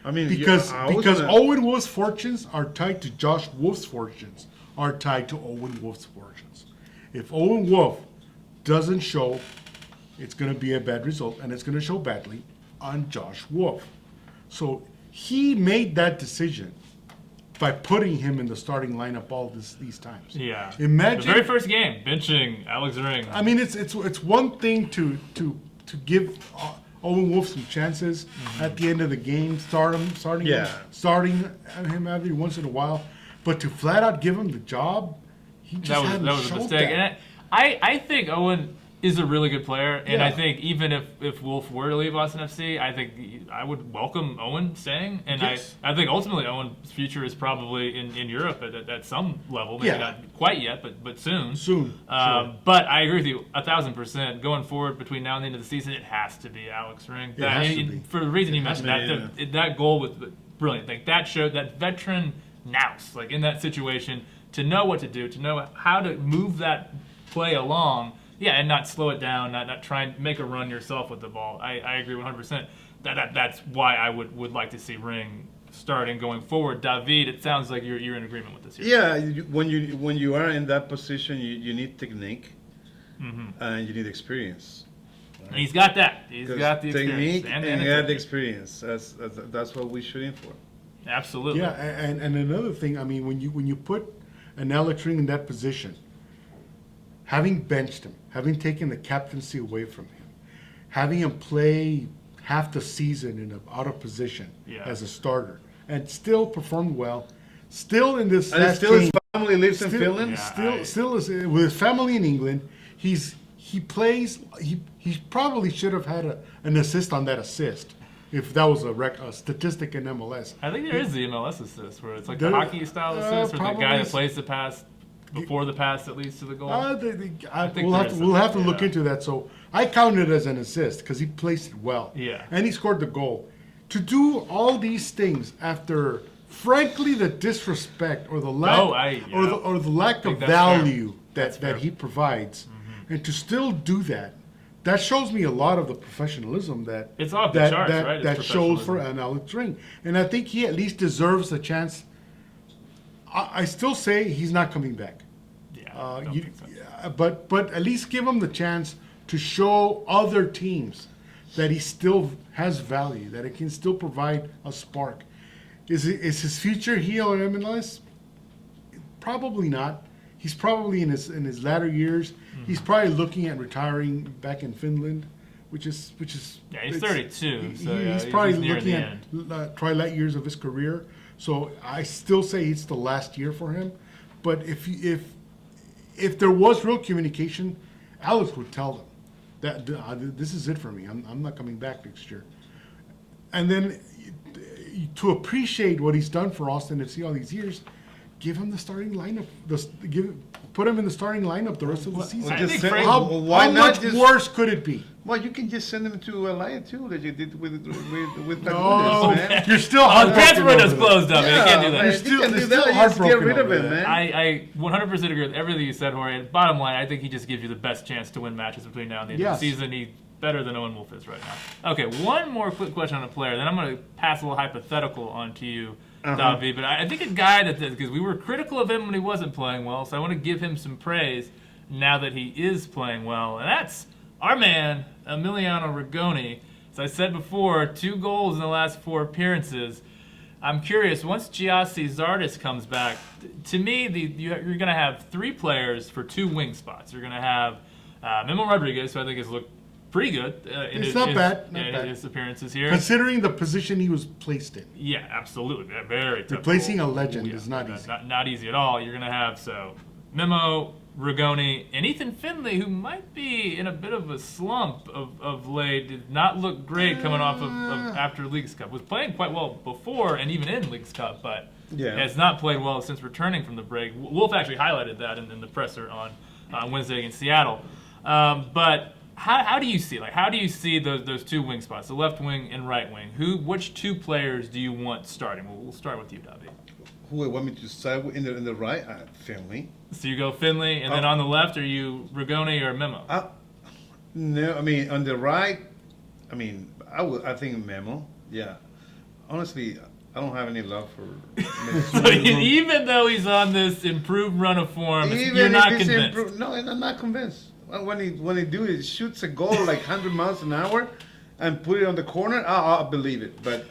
I mean, Because I was because gonna- Owen Wolf's fortunes are tied to Josh Wolf's fortunes are tied to Owen Wolf's fortunes. If Owen Wolf doesn't show, it's going to be a bad result, and it's going to show badly on Josh Wolf. So he made that decision by putting him in the starting lineup all these times. Yeah. Imagine the very first game, benching Alex Ring. I mean, it's one thing to give Owen Wolf some chances at the end of the game, starting him every once in a while, but to flat out give him the job, he just that hadn't was a showed mistake. that. And I think Owen is a really good player, and Yeah. I think even if Wolf were to leave Austin FC, I think I would welcome Owen staying, and Yes. I think ultimately Owen's future is probably in Europe at some level, maybe Yeah. not quite yet, but soon. Soon, sure. But I agree with you 1,000%. Going forward between now and the end of the season, it has to be Alex Ring. It has to be. For the reason you has mentioned, to be, that goal was brilliant. Like that showed that veteran nous, like in that situation, to know what to do, to know how to move that play along, and not slow it down, not try and make a run yourself with the ball. I agree 100%. That's why I would like to see Ring starting going forward. David, it sounds like you're in agreement with this here. Yeah, when you are in that position, you need technique and you need experience. And he's got that. He's 'Cause got the experience. technique and you have the experience. That's what we're shooting for. Absolutely. Yeah, and another thing, I mean, when you put an Alex Ring in that position, having benched him, having taken the captaincy away from him, having him play half the season out of position Yeah. as a starter and still performed well. Still in this And last still his game, family lives in still- Finland. Yeah. still is with his family in England. He plays. He probably should have had an assist on that assist if that was a statistic in MLS. I think there is the MLS assist where it's like There- the hockey style assist, where the guy probably that plays the pass before the pass that leads to the goal. think there is We'll have to look yeah. into that. So I count it as an assist because he placed it well. Yeah. And he scored the goal. To do all these things after, frankly, the disrespect or the lack or the lack think of that's fair. value That's fair. that he provides, and to still do that shows me a lot of the professionalism that It's off the that charts, that, right? It's that shows for professionalism. an Alex Ring, and I think he at least deserves a chance. I still say he's not coming back. Yeah, I don't think so. Yeah, but at least give him the chance to show other teams that he still has value, that it can still provide a spark. Is his future here on MLS? Probably not. He's probably in his latter years. Mm-hmm. He's probably looking at retiring back in Finland, which is Yeah, he's it's- 32, so yeah, he's probably near looking the at twilight years of his career. So I still say it's the last year for him. But if there was real communication, Alex would tell them that this is it for me. I'm not coming back next year. And then to appreciate what he's done for Austin FC all these years, give him the starting lineup. Put him in the starting lineup the rest of the season. I Just think say- Frank- How why not much just- worse could it be? Well, you can just send him to Alaya too, that you did with No, Fagundes, man. you're still The heartbroken transfer window's over that. closed up. Yeah, you can't do that. man, You're you can still do that. Just get heartbroken rid of over it, that. man. I 100% agree with everything you said, Jorge. Bottom line, I think he just gives you the best chance to win matches between now and the end of Yes. the season. He's better than Owen Wolf is right now. Okay, one more quick question on a player, then I'm going to pass a little hypothetical on to you, Davi. But I think a guy because we were critical of him when he wasn't playing well, so I want to give him some praise now that he is playing well. And that's our man, Emiliano Rigoni. As I said before, 2 goals in the last 4 appearances. I'm curious, once Giassi Zardes comes back, to me, you're going to have 3 players for 2 wing spots. You're going to have Memo Rodriguez, who I think has looked pretty good in It's not bad, not bad. his appearances here. Considering the position he was placed in. Yeah, absolutely. Very tough. Replacing goal. a legend Yeah, is not easy. Not easy at all. You're going to have Memo, Rigoni, and Ethan Finley, who might be in a bit of a slump of late, did not look great coming off of after Leagues Cup. Was playing quite well before and even in Leagues Cup, but Yeah. has not played well since returning from the break. Wolf actually highlighted that in the presser on Wednesday against Seattle. But how do you see how do you see those 2 wing spots, the left wing and right wing? Which 2 players do you want starting? We'll start with you, Davi. Who would want me to start with in the right? Finley. So you go Finley, and then on the left, are you Rigoni or Memo? No, I mean on the right. I mean, I think Memo. Yeah. Honestly, I don't have any love for. So even though he's on this improved run of form, Even you're not if he's convinced. no, I'm not convinced. When he do it, shoots a goal like 100 miles an hour, and put it on the corner, I'll believe it. But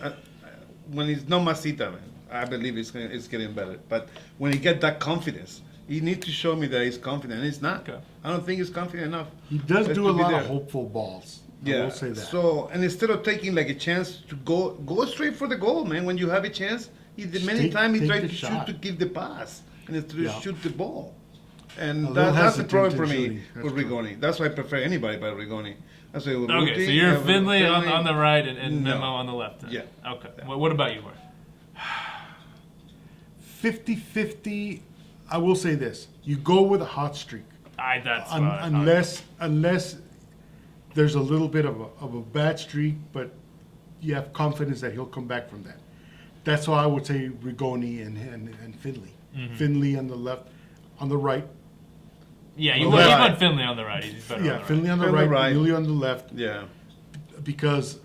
when he's no masita, man, I believe it's getting better. But when he get that confidence, he needs to show me that he's confident. And he's not. Okay. I don't think he's confident enough. He does to do a be lot there. of hopeful balls. I Yeah. will say that. So, and instead of taking like a chance to go straight for the goal, man. When you have a chance, many times he take tries the to shot. shoot to give the pass and instead Yeah. to shoot the ball. And A little that's the hesitant problem in for me shooting. That's with true. Rigoni. That's why I prefer anybody but Rigoni. That's why Okay, so you're Finley on the right and No. Memo on the left. Then. Yeah. Okay. What about you, Jorge? 50-50, I will say this. You go with a hot streak. That's what I thought. Unless there's a little bit of a bad streak, but you have confidence that he'll come back from that. That's why I would say Rigoni and Finley. Mm-hmm. Finley on the left, on the right. Yeah, you Well, want Finley on the right. He's better on Yeah, the Finley on the Finley right, right. Emilio on the left. Yeah. Because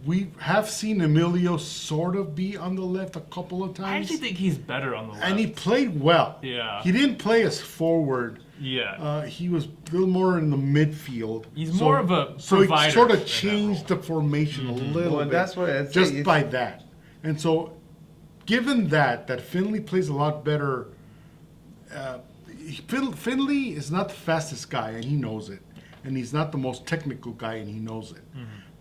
we have seen Emilio sort of be on the left a couple of right. I times. actually think he's better on the left. And he played well. Yeah. He didn't play as forward. Yeah. He was a little more in the midfield. He's more of a So he provider sort in of that changed the formation a little Well, bit. that's what I'd say. just It's- by that. And so, given that Finley plays a lot better. Finley is not the fastest guy, and he knows it. and he's not the most technical guy, and he knows it.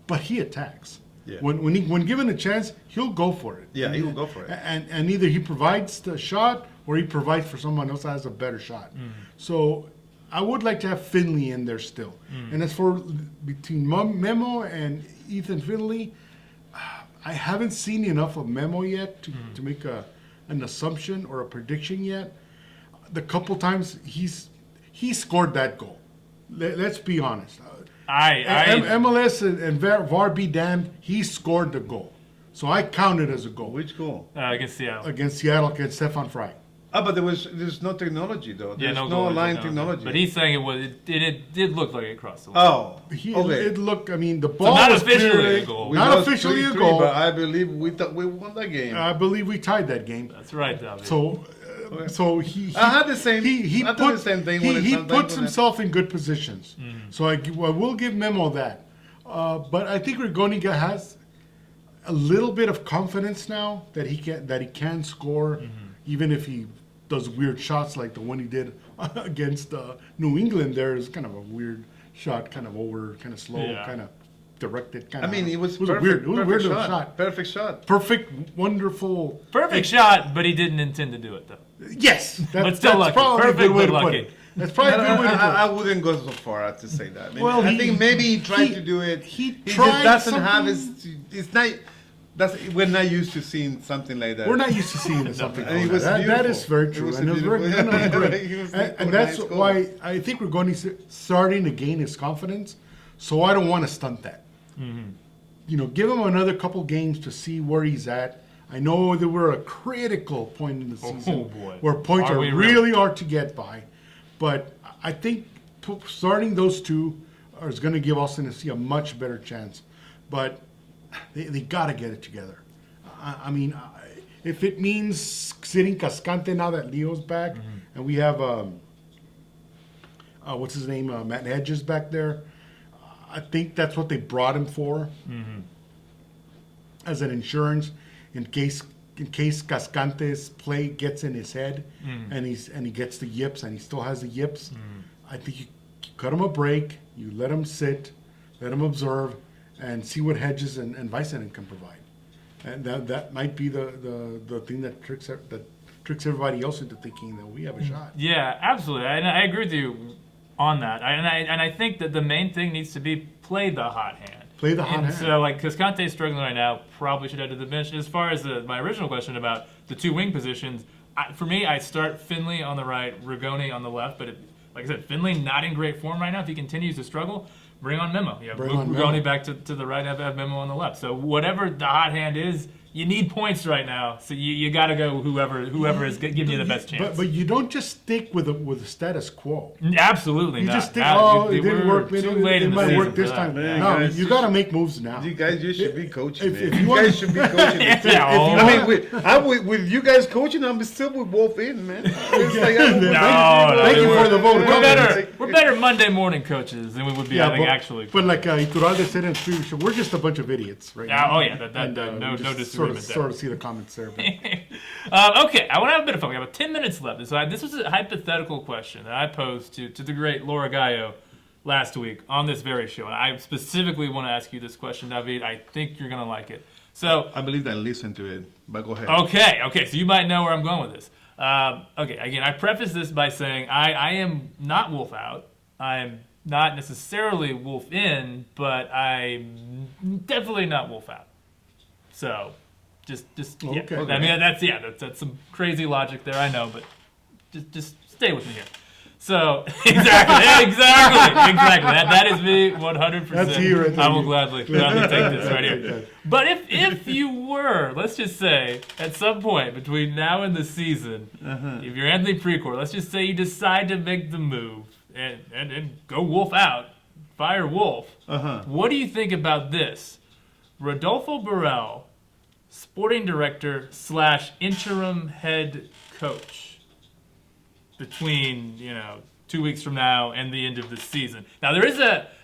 But he attacks. Yeah. When given a chance, he'll go for it. Yeah, he will go for it. And either he provides the shot or he provides for someone else that has a better shot. So I would like to have Finley in there still. And as for between Memo and Ethan Finley, I haven't seen enough of Memo yet to make an assumption or a prediction yet. The couple times he scored that goal. Let's be honest. MLS and VAR be damned, he scored the goal. So I count it as a goal. Which goal? Against Seattle. Against Seattle, against Stefan Fry. But there's no technology though. There's no goal line technology. But he's saying it did look like it crossed the line. Oh, okay. It looked. I mean, the ball not was officially clearly, a goal. We not lost officially a 3-3, goal. but I believe we won that game. I believe we tied that game. That's right, David. So he I had the same. he I put did the same thing when he it's puts himself in good positions. So I will give Memo that. But I think Rigoni has a little bit of confidence now that he can score, even if he does weird shots like the one he did against New England. There is kind of a weird shot, kind of over, kind of slow, kind of directed. Kind of. I mean, it was a weird little shot. Perfect shot. Perfect, wonderful. Perfect shot, but he didn't intend to do it though. Yes, But still lucky. probably Perfect, a good way but to put lucky. it. That's probably a good way to put it. I wouldn't go so far as to say that. Well, I think maybe he tried to do it. He just tried doesn't have something- his. It's not. We're not used to seeing something like that. We're not used to seeing something And it like was that. That beautiful. is very It true. was And it was very, beautiful. and it was great. He was And a that's nice goal. why I think Rigoni's starting to gain his confidence. So I don't want to stunt that. Give him another couple games to see where he's at. I know that we're a critical point in the season boy. where points Are are we really hard to get by. But I think starting those two is going to give Austin FC a much better chance. But they got to get it together. I mean, if it means sitting Cascante now that Leo's back, and we have what's his name, Matt Hedges back there, I think that's what they brought him for, as an insurance in case Cascante's play gets in his head, and he gets the yips, and he still has the yips. I think you cut him a break, you let him sit, let him observe, and see what Hedges and Vicenen can provide. And that might be the thing that tricks everybody else into thinking that we have a shot. Yeah, absolutely. And I agree with you on that. And I think that the main thing needs to be play the hot hand. Play the hot hand. So, Cascante's struggling right now, probably should head to the bench. As far as my original question about the two wing positions, for me, I start Finley on the right, Rigoni on the left. But like I said, Finley not in great form right now. If he continues to struggle, bring on Memo. Yeah, Bring move on Rigoni Memo. back to the right, have Memo on the left. So whatever the hot hand is, you need points right now. So you got to go whoever is giving you the best chance. But you don't just stick with the status quo. Absolutely You not. just think, it didn't We're work. Too late It in the might season work this for time. that. Man, No, guys, you got to make moves now. You guys, you should be coaching. If man. you You want- guys should be coaching. Yeah, I mean, with you guys coaching, I'm still with Wolf in, man. It's like, Thank you for the vote. We're better Monday morning coaches than we would be, I think, actually. But like Iturralde said in his previous show, we're just a bunch of idiots, right? Yeah, now. oh yeah, And, no we just disagreement there. Sort of see the comments there. But Okay, I want to have a bit of fun. We have about 10 minutes left. So this was a hypothetical question that I posed to the great Laura Gallo last week on this very show. And I specifically want to ask you this question, David. I think you're going to like it. So I believe I listened to it, but go ahead. Okay, so you might know where I'm going with this. Okay, again, I preface this by saying I am not Wolf out. I'm not necessarily Wolf in, but I'm definitely not Wolf out. So, just yeah. Okay. I mean, that's some crazy logic there. I know, but just stay with me here. So exactly. That is me, 100%. That's you right there. I will gladly take this right here. But if you were, let's just say, at some point between now and the season, if you're Anthony Precourt, let's just say you decide to make the move and go Wolf out, fire Wolf. What do you think about this? Rodolfo Borrell, sporting director / interim head coach, between 2 weeks from now and the end of the season. Now there is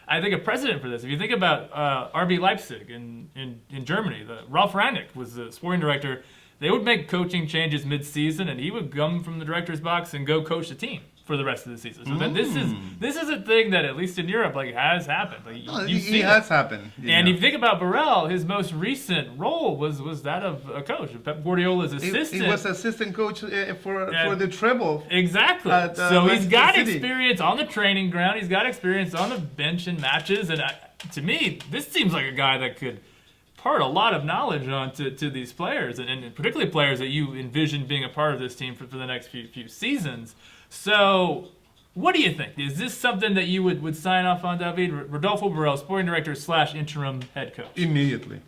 I think a precedent for this. If you think about RB Leipzig in Germany, Ralf Rangnick was the sporting director. They would make coaching changes mid-season, and he would come from the director's box and go coach the team for the rest of the season. So that this is a thing that at least in Europe has happened. It has happened. And if you think about Burrell, his most recent role was that of a coach, Pep Guardiola's assistant. He was assistant coach for the treble. Exactly. So he's got experience on the training ground. He's got experience on the bench in matches. And to me, this seems like a guy that could impart a lot of knowledge on to these players, and particularly players that you envision being a part of this team for the next few seasons. So, what do you think? Is this something that you would sign off on, David? Rodolfo Burrell, sporting director / interim head coach. Immediately.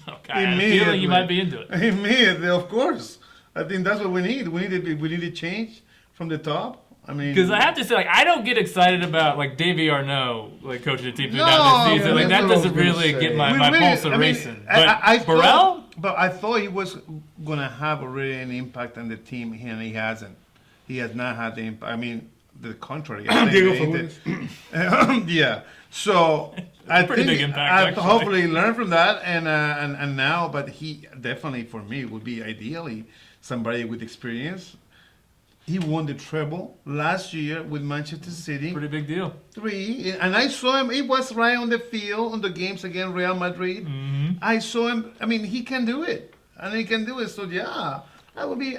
Okay, I have a feeling you might be into it. Immediately, of course. I think that's what we need. We need to change from the top. I mean, because I have to say, I don't get excited about Davy Arnaud coaching a team throughout this season. That doesn't really get my pulse racing. But Burrell? But I thought he was going to have already an impact on the team, and he hasn't. He has not had the impact. I mean, the contrary. Diego Fagundes. Yeah. So I pretty think big impact, hopefully learn from that, and now. But he definitely for me would be ideally somebody with experience. He won the treble last year with Manchester City. Pretty big deal. 3, and I saw him. He was right on the field on the games against Real Madrid. Mm-hmm. I saw him. I mean, he can do it, and he can do it. So yeah, that would be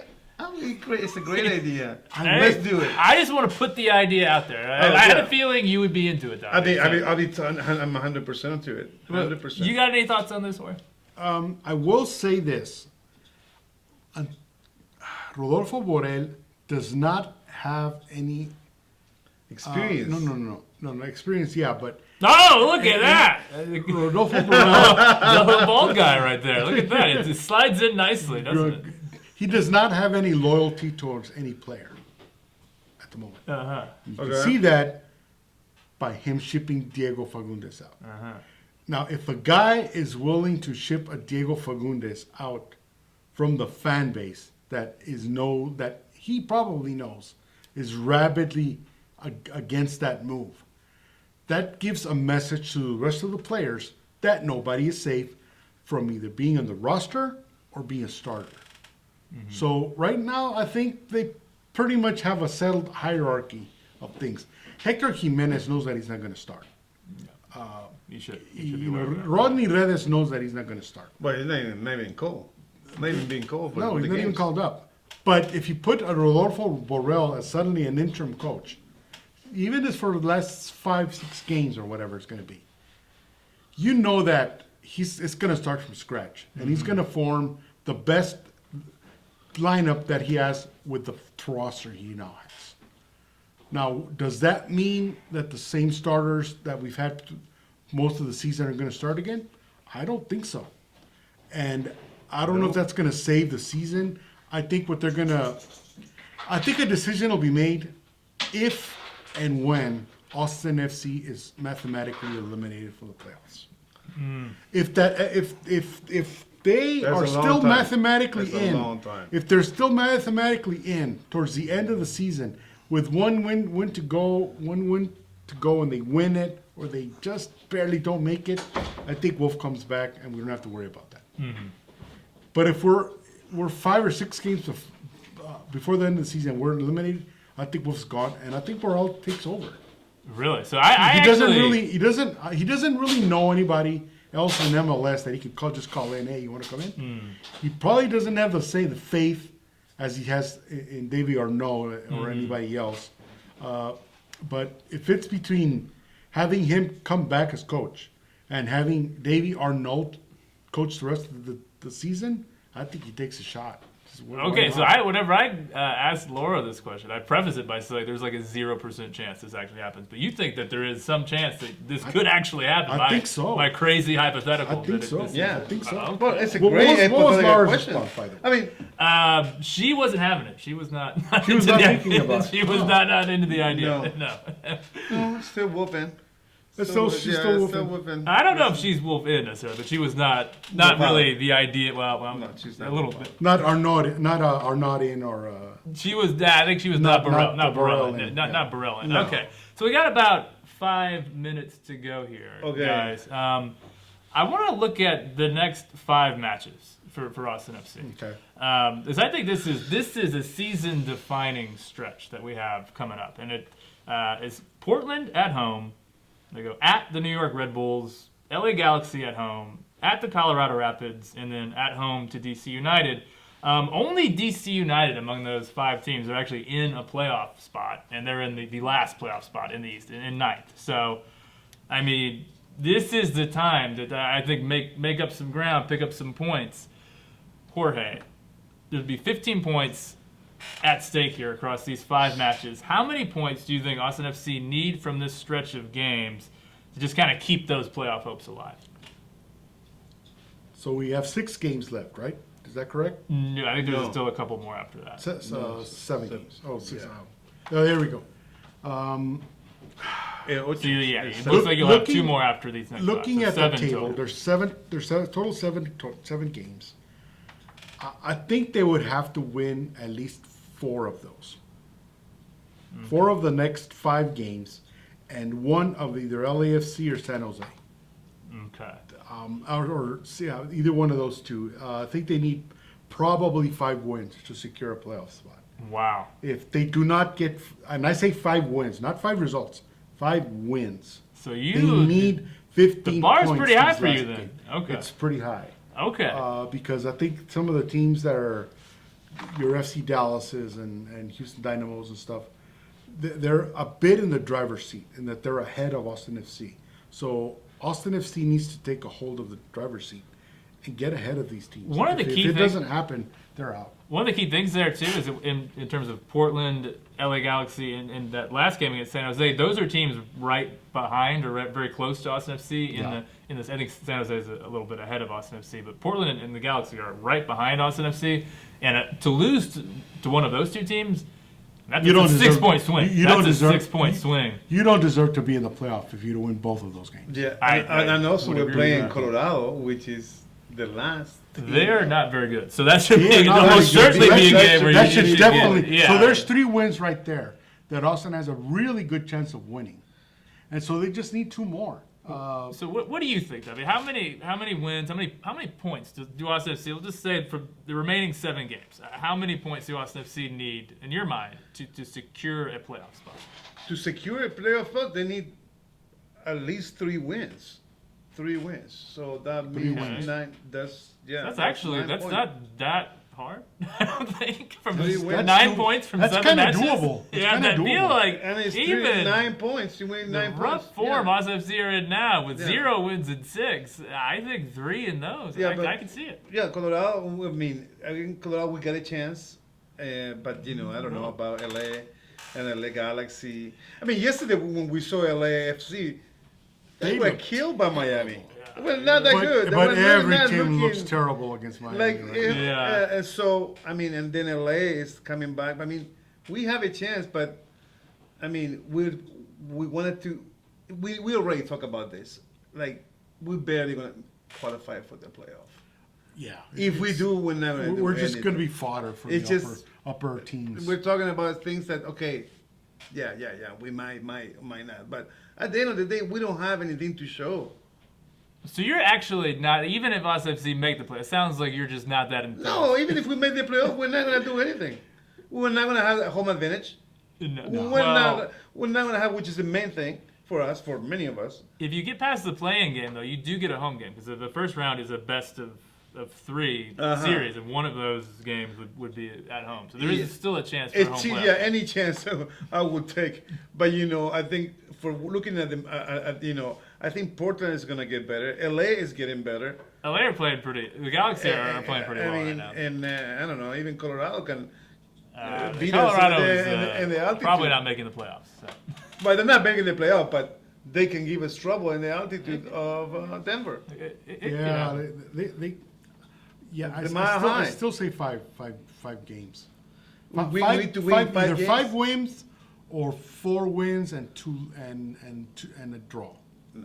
great. It's a great idea. Let's do it. I just want to put the idea out there. I had a feeling you would be into it, Doc. I'm 100% to it. 100%. You got any thoughts on this, or? I will say this. Rodolfo Borrell does not have any experience. No, experience, yeah, but... Oh, look at that! Rodolfo Borrell... The bald guy right there. Look at that. It slides in nicely, doesn't it? He does not have any loyalty towards any player at the moment. Uh-huh. You can see that by him shipping Diego Fagundes out. Uh-huh. Now, if a guy is willing to ship a Diego Fagundes out from the fan base that he probably knows is rabidly against that move, that gives a message to the rest of the players that nobody is safe from either being on the roster or being a starter. Mm-hmm. So right now, I think they pretty much have a settled hierarchy of things. Hector Jimenez knows that he's not going to start. He should Rodney Redes knows that he's not going to start. But he's not even called. Not even being called for No, the he's not games. even called up. But if you put a Rodolfo Borrell as suddenly an interim coach, even if for the last 5-6 games or whatever it's going to be, you know that it's going to start from scratch. And he's going to form the best lineup that he has with the roster he now has. Now, does that mean that the same starters that we've had most of the season are going to start again? I don't think so. And I don't know if that's going to save the season. I think a decision will be made if and when Austin FC is mathematically eliminated from the playoffs. Mm. If they are still mathematically in, if they're still mathematically in towards the end of the season with one win to go, and they win it, or they just barely don't make it, I think Wolf comes back and we don't have to worry about that. Mm-hmm. But if we're 5 or 6 games before the end of the season, we're eliminated, I think Wolf's gone, and I think Burrell takes over. Really? So he doesn't really know anybody else in MLS that he could just call in. Hey, you want to come in? Mm. He probably doesn't have the faith as he has in Davy Arnaud or anybody else. But if it's between having him come back as coach and having Davy Arnaud coach the rest of the season, I think he takes a shot. Okay, so whenever I asked Laura this question, I preface it by saying there's like a 0% chance this actually happens. But you think that there is some chance that this could actually happen? I think so. My crazy hypothetical. I think so. Yeah, I think so. Okay. Well, it's a great what was Laura's question. response, by the way? I mean, she wasn't having it. She was not. She was not thinking about it. She was not into the idea. no, still whooping. She's still whooping. I don't know if she's Wolf in necessarily, but she was not really the idea. Well, no, she's not a little bit. Not Arnaud in or. She was. I think she was not Burrell. Not Burrell. in. Not Burrell. No. Okay, so we got about 5 minutes to go here, Okay. guys. I want to look at the next 5 matches for Austin FC. Okay. Because I think this is a season-defining stretch that we have coming up, and it is Portland at home. They go at the New York Red Bulls, LA Galaxy at home, at the Colorado Rapids, and then at home to DC United. Only DC United among those 5 teams are actually in a playoff spot, and they're in the last playoff spot in the East, in ninth. So, I mean, this is the time that I think make up some ground, pick up some points. Jorge, there'd be 15 points at stake here across these 5 matches. How many points do you think Austin FC need from this stretch of games to just kind of keep those playoff hopes alive? So we have 6 games left, right? Is that correct? No, I think there's still a couple more after that. 7 games. Oh, 6. Yeah. Oh, there we go. So it looks like you'll have 2 more after these next 5. Looking at the table, total. there's total 7 games. I think they would have to win at least 4 of those. 4 of the next 5 games, and 1 of either LAFC or San Jose. Okay. Either one of those 2. I think they need probably 5 wins to secure a playoff spot. Wow. If they do not get, and I say 5 wins, not 5 results, 5 wins. So they need 15 The bar's points pretty high this for you last then. game. Okay. It's pretty high. Okay. Because I think some of the teams that are your FC Dallases and Houston Dynamos and stuff, they're a bit in the driver's seat in that they're ahead of Austin FC. So Austin FC needs to take a hold of the driver's seat and get ahead of these teams. If it doesn't happen, they're out. One of the key things there, too, is in terms of Portland, LA Galaxy, and that last game against San Jose, those are teams right behind or very close to Austin FC. In this, I think San Jose is a little bit ahead of Austin FC, but Portland and the Galaxy are right behind Austin FC. And to lose to one of those 2 teams, that's a 6-point swing. That's a 6-point swing. You don't deserve to be in the playoff if you don't win both of those games. Yeah, and also we're playing Colorado, which is the last. They're not very good, so that should almost certainly be a game where you should definitely. Yeah. So there's 3 wins right there that Austin has a really good chance of winning, and so they just need 2 more. So what do you think, Debbie? How many wins? How many points do Austin FC? We'll just say for the remaining 7 games. How many points do Austin FC need in your mind to secure a playoff spot? To secure a playoff spot, they need at least 3 wins. 3 wins. So that means 9. That's actually not that hard. I don't think from 9 points from that's 7 matches. That's kind of doable. I feel like and it's even 9 points. You win 9 points. Rough form Austin FC are in now with 0 wins in 6. I think 3 in those. I can see it. Yeah, Colorado. I mean, Colorado we got a chance, but I don't know about LA and LA Galaxy. I mean, yesterday when we saw LAFC, they were killed by Miami. Well, not that good. But every team looks terrible against Miami. And so, I mean, and then LA is coming back. I mean, we have a chance, but, I mean, we wanted to, we already talked about this. Like, we're barely going to qualify for the playoff. Yeah. If we do, we're not going to do We're just going to be fodder for the upper teams. We're talking about things that, okay, yeah, we might not. But at the end of the day, we don't have anything to show. So you're actually not, even if Austin FC make the play, it sounds like you're just not that impressed. No, even if we make the playoff, we're not going to do anything. We're not going to have a home advantage. No. We're not going to have, which is the main thing for us, for many of us. If you get past the play-in game, though, you do get a home game because the first round is a best of 3 series, and one of those games would be at home. So there is still a chance for a home playoff. Yeah, any chance I would take. But, I think for looking at them, I think Portland is going to get better. LA is getting better. LA are playing the Galaxy are playing pretty well right now. And I don't know, even Colorado can beat Colorado us in the altitude. Probably not making the playoffs. So. But they're not making the playoff, but they can give us trouble in the altitude of Denver. I still say five games. We need to win 5 either games. 5 wins or 4 wins and 2 and a draw.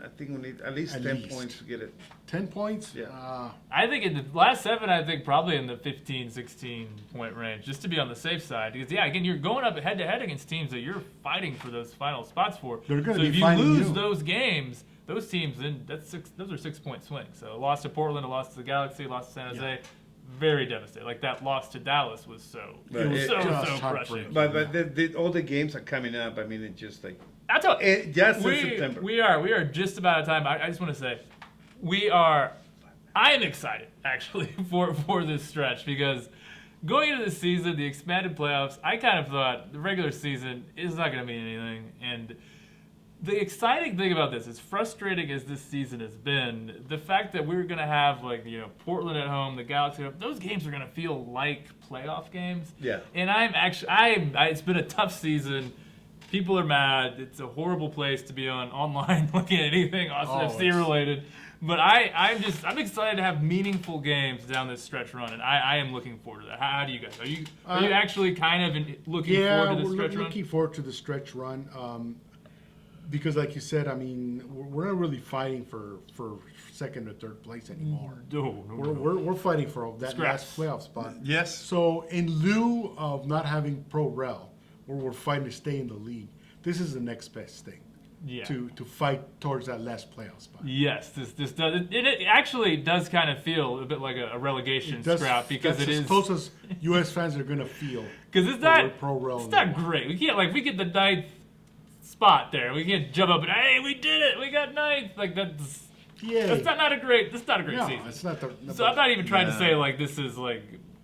I think we need at least 10 points to get it. 10 points? Yeah. I think in the last 7, I think probably in the 15, 16 point range, just to be on the safe side. Because, again, you're going up head-to-head against teams that you're fighting for those final spots for. They're going to be if you lose those games, those teams, then those are 6-point swings. So a loss to Portland, a loss to the Galaxy, a loss to San Jose. very devastated. Like that loss to Dallas was so But it- so just crushing. heartbreaking. But all the games are coming up. I mean, it's just like That's all. just in September. We are just about out of time. I just want to say, I am excited actually for this stretch because going into the season, the expanded playoffs, I kind of thought the regular season is not going to mean anything. And the exciting thing about this, as frustrating as this season has been, the fact that we're going to have Portland at home, the Galaxy at home, those games are going to feel like playoff games. Yeah. And it's been a tough season. People are mad. It's a horrible place to be online looking at anything Austin FC related. But I'm excited to have meaningful games down this stretch run, and I am looking forward to that. How do you guys? Are you actually kind of looking forward to the stretch run? we're looking forward to the stretch run because, like you said, I mean, we're not really fighting for second or third place anymore. No. We're fighting for that Scraps. last playoff spot. Yes. So in lieu of not having pro rel, where we're fighting to stay in the league, this is the next best thing. Yeah. To fight towards that last playoff spot. Yes, this does. It actually does kind of feel a bit like a relegation scrap because that's it is as close as U.S. fans are going to feel. Because it's not pro rel. It's not great. We can't we get the ninth spot there. We can't jump up and hey, we did it. We got ninth. Like that's not a great. That's not a great No, season. it's not the. So I'm not even trying to say this is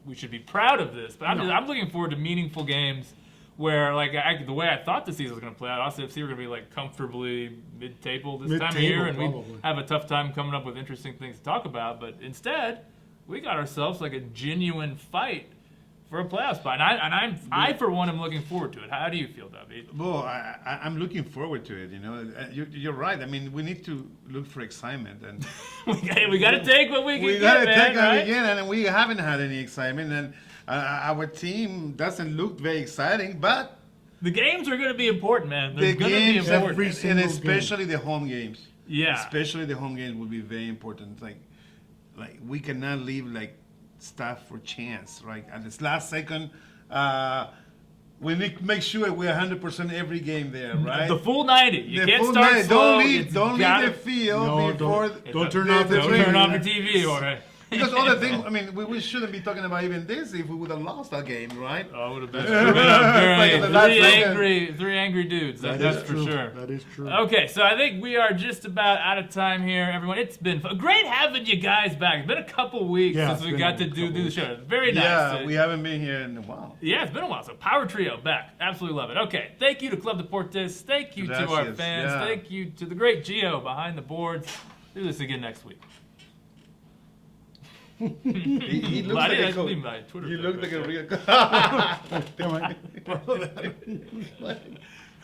we should be proud of this, but I'm looking forward to meaningful games where the way I thought the season was going to play out, Austin FC were going to be comfortably mid-table this time of year, and we'd have a tough time coming up with interesting things to talk about. But instead, we got ourselves a genuine fight for a playoff spot, and I for one am looking forward to it. How do you feel, David? Well, I'm looking forward to it. You're right. I mean, we need to look for excitement, and we got to take what we can we get, gotta man, take right? it again, and we haven't had any excitement, and our team doesn't look very exciting, but the games are going to be important, man. They're the going to be games, important. and especially the home games. Yeah. Especially the home games will be very important. Like we cannot leave stuff for chance, right? At this last second, we need to make sure we're 100% every game there, right? The full 90. You can't full start 90. slow. Don't leave the field before. Don't turn off the Don't turn off your TV, Jorge. Because other thing, I mean, we shouldn't be talking about even this if we would have lost that game, right? Oh, it would have been three angry dudes. That's for sure. That is true. Okay, so I think we are just about out of time here, everyone. It's been great having you guys back. It's been a couple weeks since we got to do the show. Very nice. Yeah, we haven't been here in a while. Yeah, it's been a while. So Power Trio back. Absolutely love it. Okay, thank you to Club Deportes. Thank you to our fans. Yeah. Thank you to the great Gio behind the boards. Do this again next week. He looks like a coach. You look like a real coach.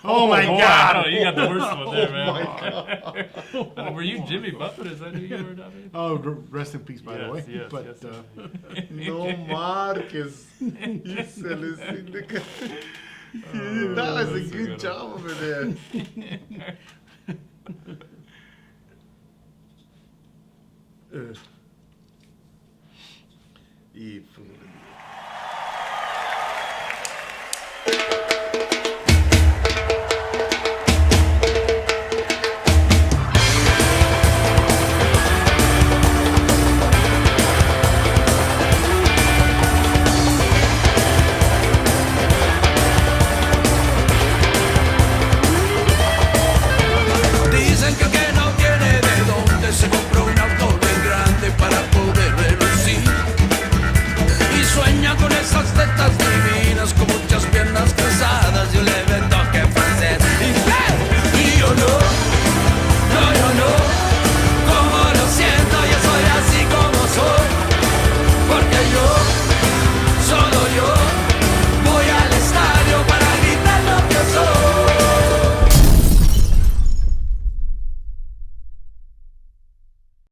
Oh my God! God! Oh, you got the worst one there, man. Oh my God. Were you Jimmy Buffett? Is that who you were, David? Oh, rest in peace, by the way. Yes, But yes. No Marquez. That was a good job over there. Y